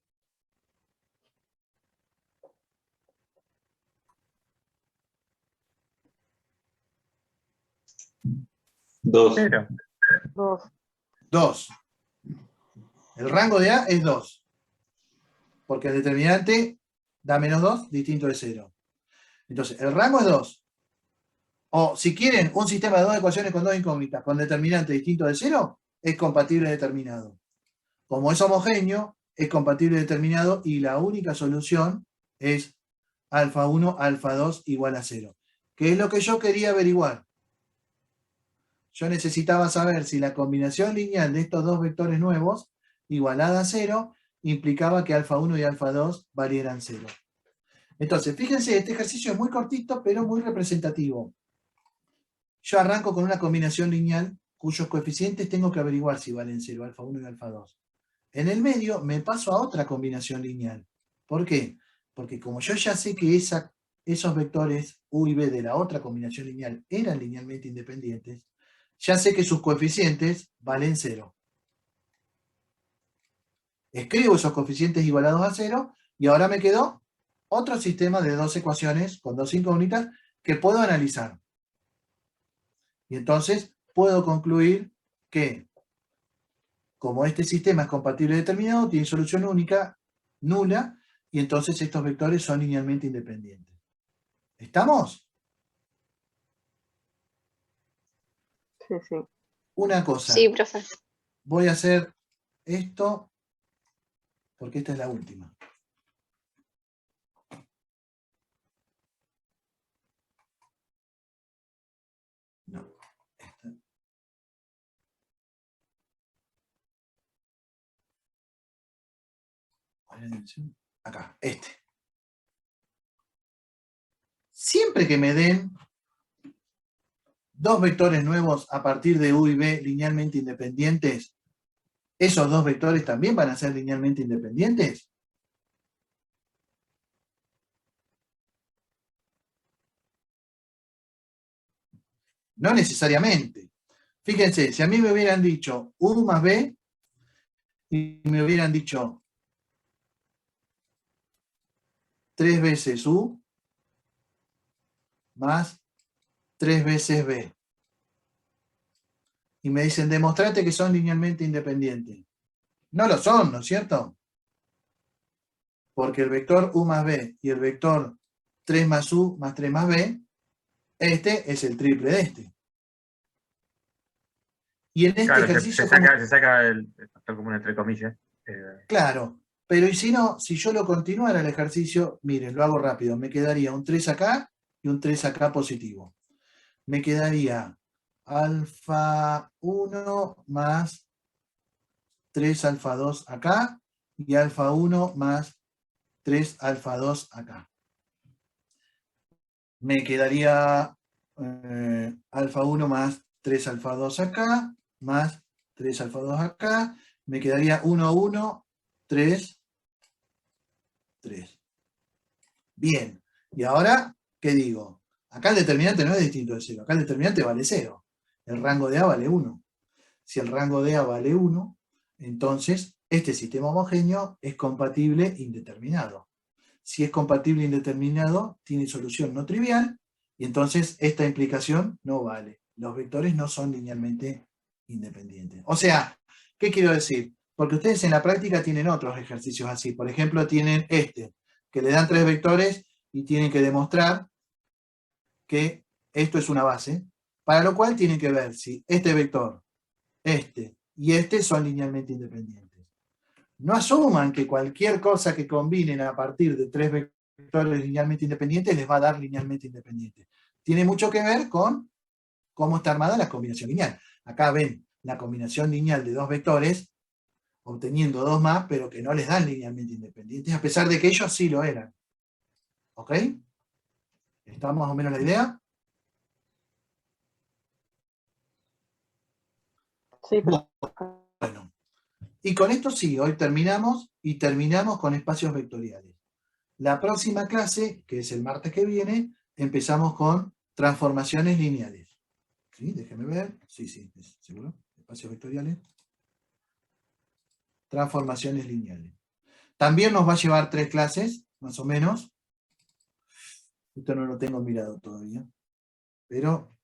Speaker 7: Dos.
Speaker 2: 0.
Speaker 1: 2. El rango de A es 2. Porque el determinante da menos 2, distinto de 0. Entonces, el rango es 2. O, si quieren, un sistema de dos ecuaciones con dos incógnitas con determinante distinto de 0, es compatible determinado. Como es homogéneo, es compatible determinado y la única solución es alfa 1, alfa 2 igual a 0. ¿Qué es lo que yo quería averiguar? Yo necesitaba saber si la combinación lineal de estos dos vectores nuevos, igualada a 0, implicaba que alfa 1 y alfa 2 valieran 0. Entonces, fíjense, este ejercicio es muy cortito, pero muy representativo. Yo arranco con una combinación lineal cuyos coeficientes tengo que averiguar si valen 0, alfa 1 y alfa 2. En el medio me paso a otra combinación lineal. ¿Por qué? Porque como yo ya sé que esos vectores U y B de la otra combinación lineal eran linealmente independientes, ya sé que sus coeficientes valen 0. Escribo esos coeficientes igualados a 0 y ahora me quedó otro sistema de dos ecuaciones con dos incógnitas que puedo analizar. Y entonces puedo concluir que como este sistema es compatible determinado, tiene solución única, nula, y entonces estos vectores son linealmente independientes. ¿Estamos?
Speaker 5: Sí, sí.
Speaker 1: Una cosa.
Speaker 6: Sí, profe.
Speaker 1: Voy a hacer esto porque esta es la última. No. Esta. ¿Cuál es la dimensión? Acá, este. Siempre que me den dos vectores nuevos a partir de U y B linealmente independientes, ¿esos dos vectores también van a ser linealmente independientes? No necesariamente. Fíjense, si a mí me hubieran dicho U más B y me hubieran dicho 3 veces U más 3 veces B. Y me dicen, demostrate que son linealmente independientes. No lo son, ¿no es cierto? Porque el vector U más B y el vector 3 más U más 3 más B, este es el triple de este. Y en este
Speaker 2: Claro,
Speaker 1: ejercicio...
Speaker 2: se saca el factor común entre comillas.
Speaker 1: Claro, pero y si no, si yo lo continuara el ejercicio, miren, lo hago rápido, me quedaría un 3 acá y un 3 acá positivo. Me quedaría alfa 1 más 3 alfa 2 acá y alfa 1 más 3 alfa 2 acá. Me quedaría alfa 1 más 3 alfa 2 acá, más 3 alfa 2 acá. Me quedaría 1, 1, 3, 3. Bien, y ahora, ¿qué digo? Acá el determinante no es distinto de 0, acá el determinante vale 0. El rango de A vale 1. Si el rango de A vale 1, entonces este sistema homogéneo es compatible indeterminado. Si es compatible indeterminado, tiene solución no trivial, y entonces esta implicación no vale. Los vectores no son linealmente independientes. O sea, ¿qué quiero decir? Porque ustedes en la práctica tienen otros ejercicios así. Por ejemplo, tienen este, que le dan 3 vectores y tienen que demostrar que esto es una base, para lo cual tienen que ver si este vector, este y este son linealmente independientes. No asuman que cualquier cosa que combinen a partir de 3 vectores linealmente independientes les va a dar linealmente independiente. Tiene mucho que ver con cómo está armada la combinación lineal. Acá ven la combinación lineal de dos vectores obteniendo dos más, pero que no les dan linealmente independientes, a pesar de que ellos sí lo eran. ¿Ok? ¿Está más o menos la idea?
Speaker 5: Sí,
Speaker 1: Bueno, y con esto sí, hoy terminamos y terminamos con espacios vectoriales. La próxima clase, que es el martes que viene, empezamos con transformaciones lineales. ¿Sí? Déjenme ver. Sí, seguro. Espacios vectoriales. Transformaciones lineales. También nos va a llevar 3 clases, más o menos. Esto no lo tengo mirado todavía. Pero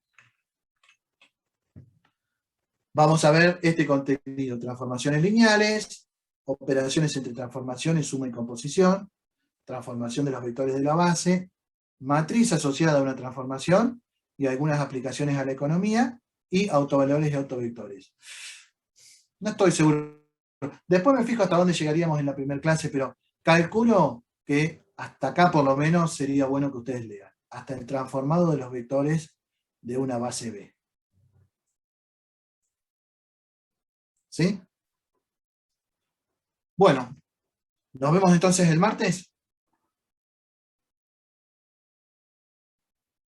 Speaker 1: vamos a ver este contenido. Transformaciones lineales, operaciones entre transformaciones, suma y composición, transformación de los vectores de la base, matriz asociada a una transformación y algunas aplicaciones a la economía, y autovalores y autovectores. No estoy seguro. Después me fijo hasta dónde llegaríamos en la primera clase, pero calculo que hasta acá por lo menos sería bueno que ustedes lean. Hasta el transformado de los vectores de una base B. ¿Sí? Bueno, nos vemos entonces el martes.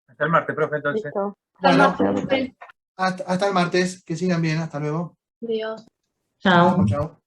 Speaker 2: Hasta el martes, profe, entonces.
Speaker 5: Listo.
Speaker 1: Bueno,
Speaker 4: Profe.
Speaker 1: hasta el martes. Que sigan bien. Hasta luego.
Speaker 4: Adiós.
Speaker 8: Chao.
Speaker 1: Chao.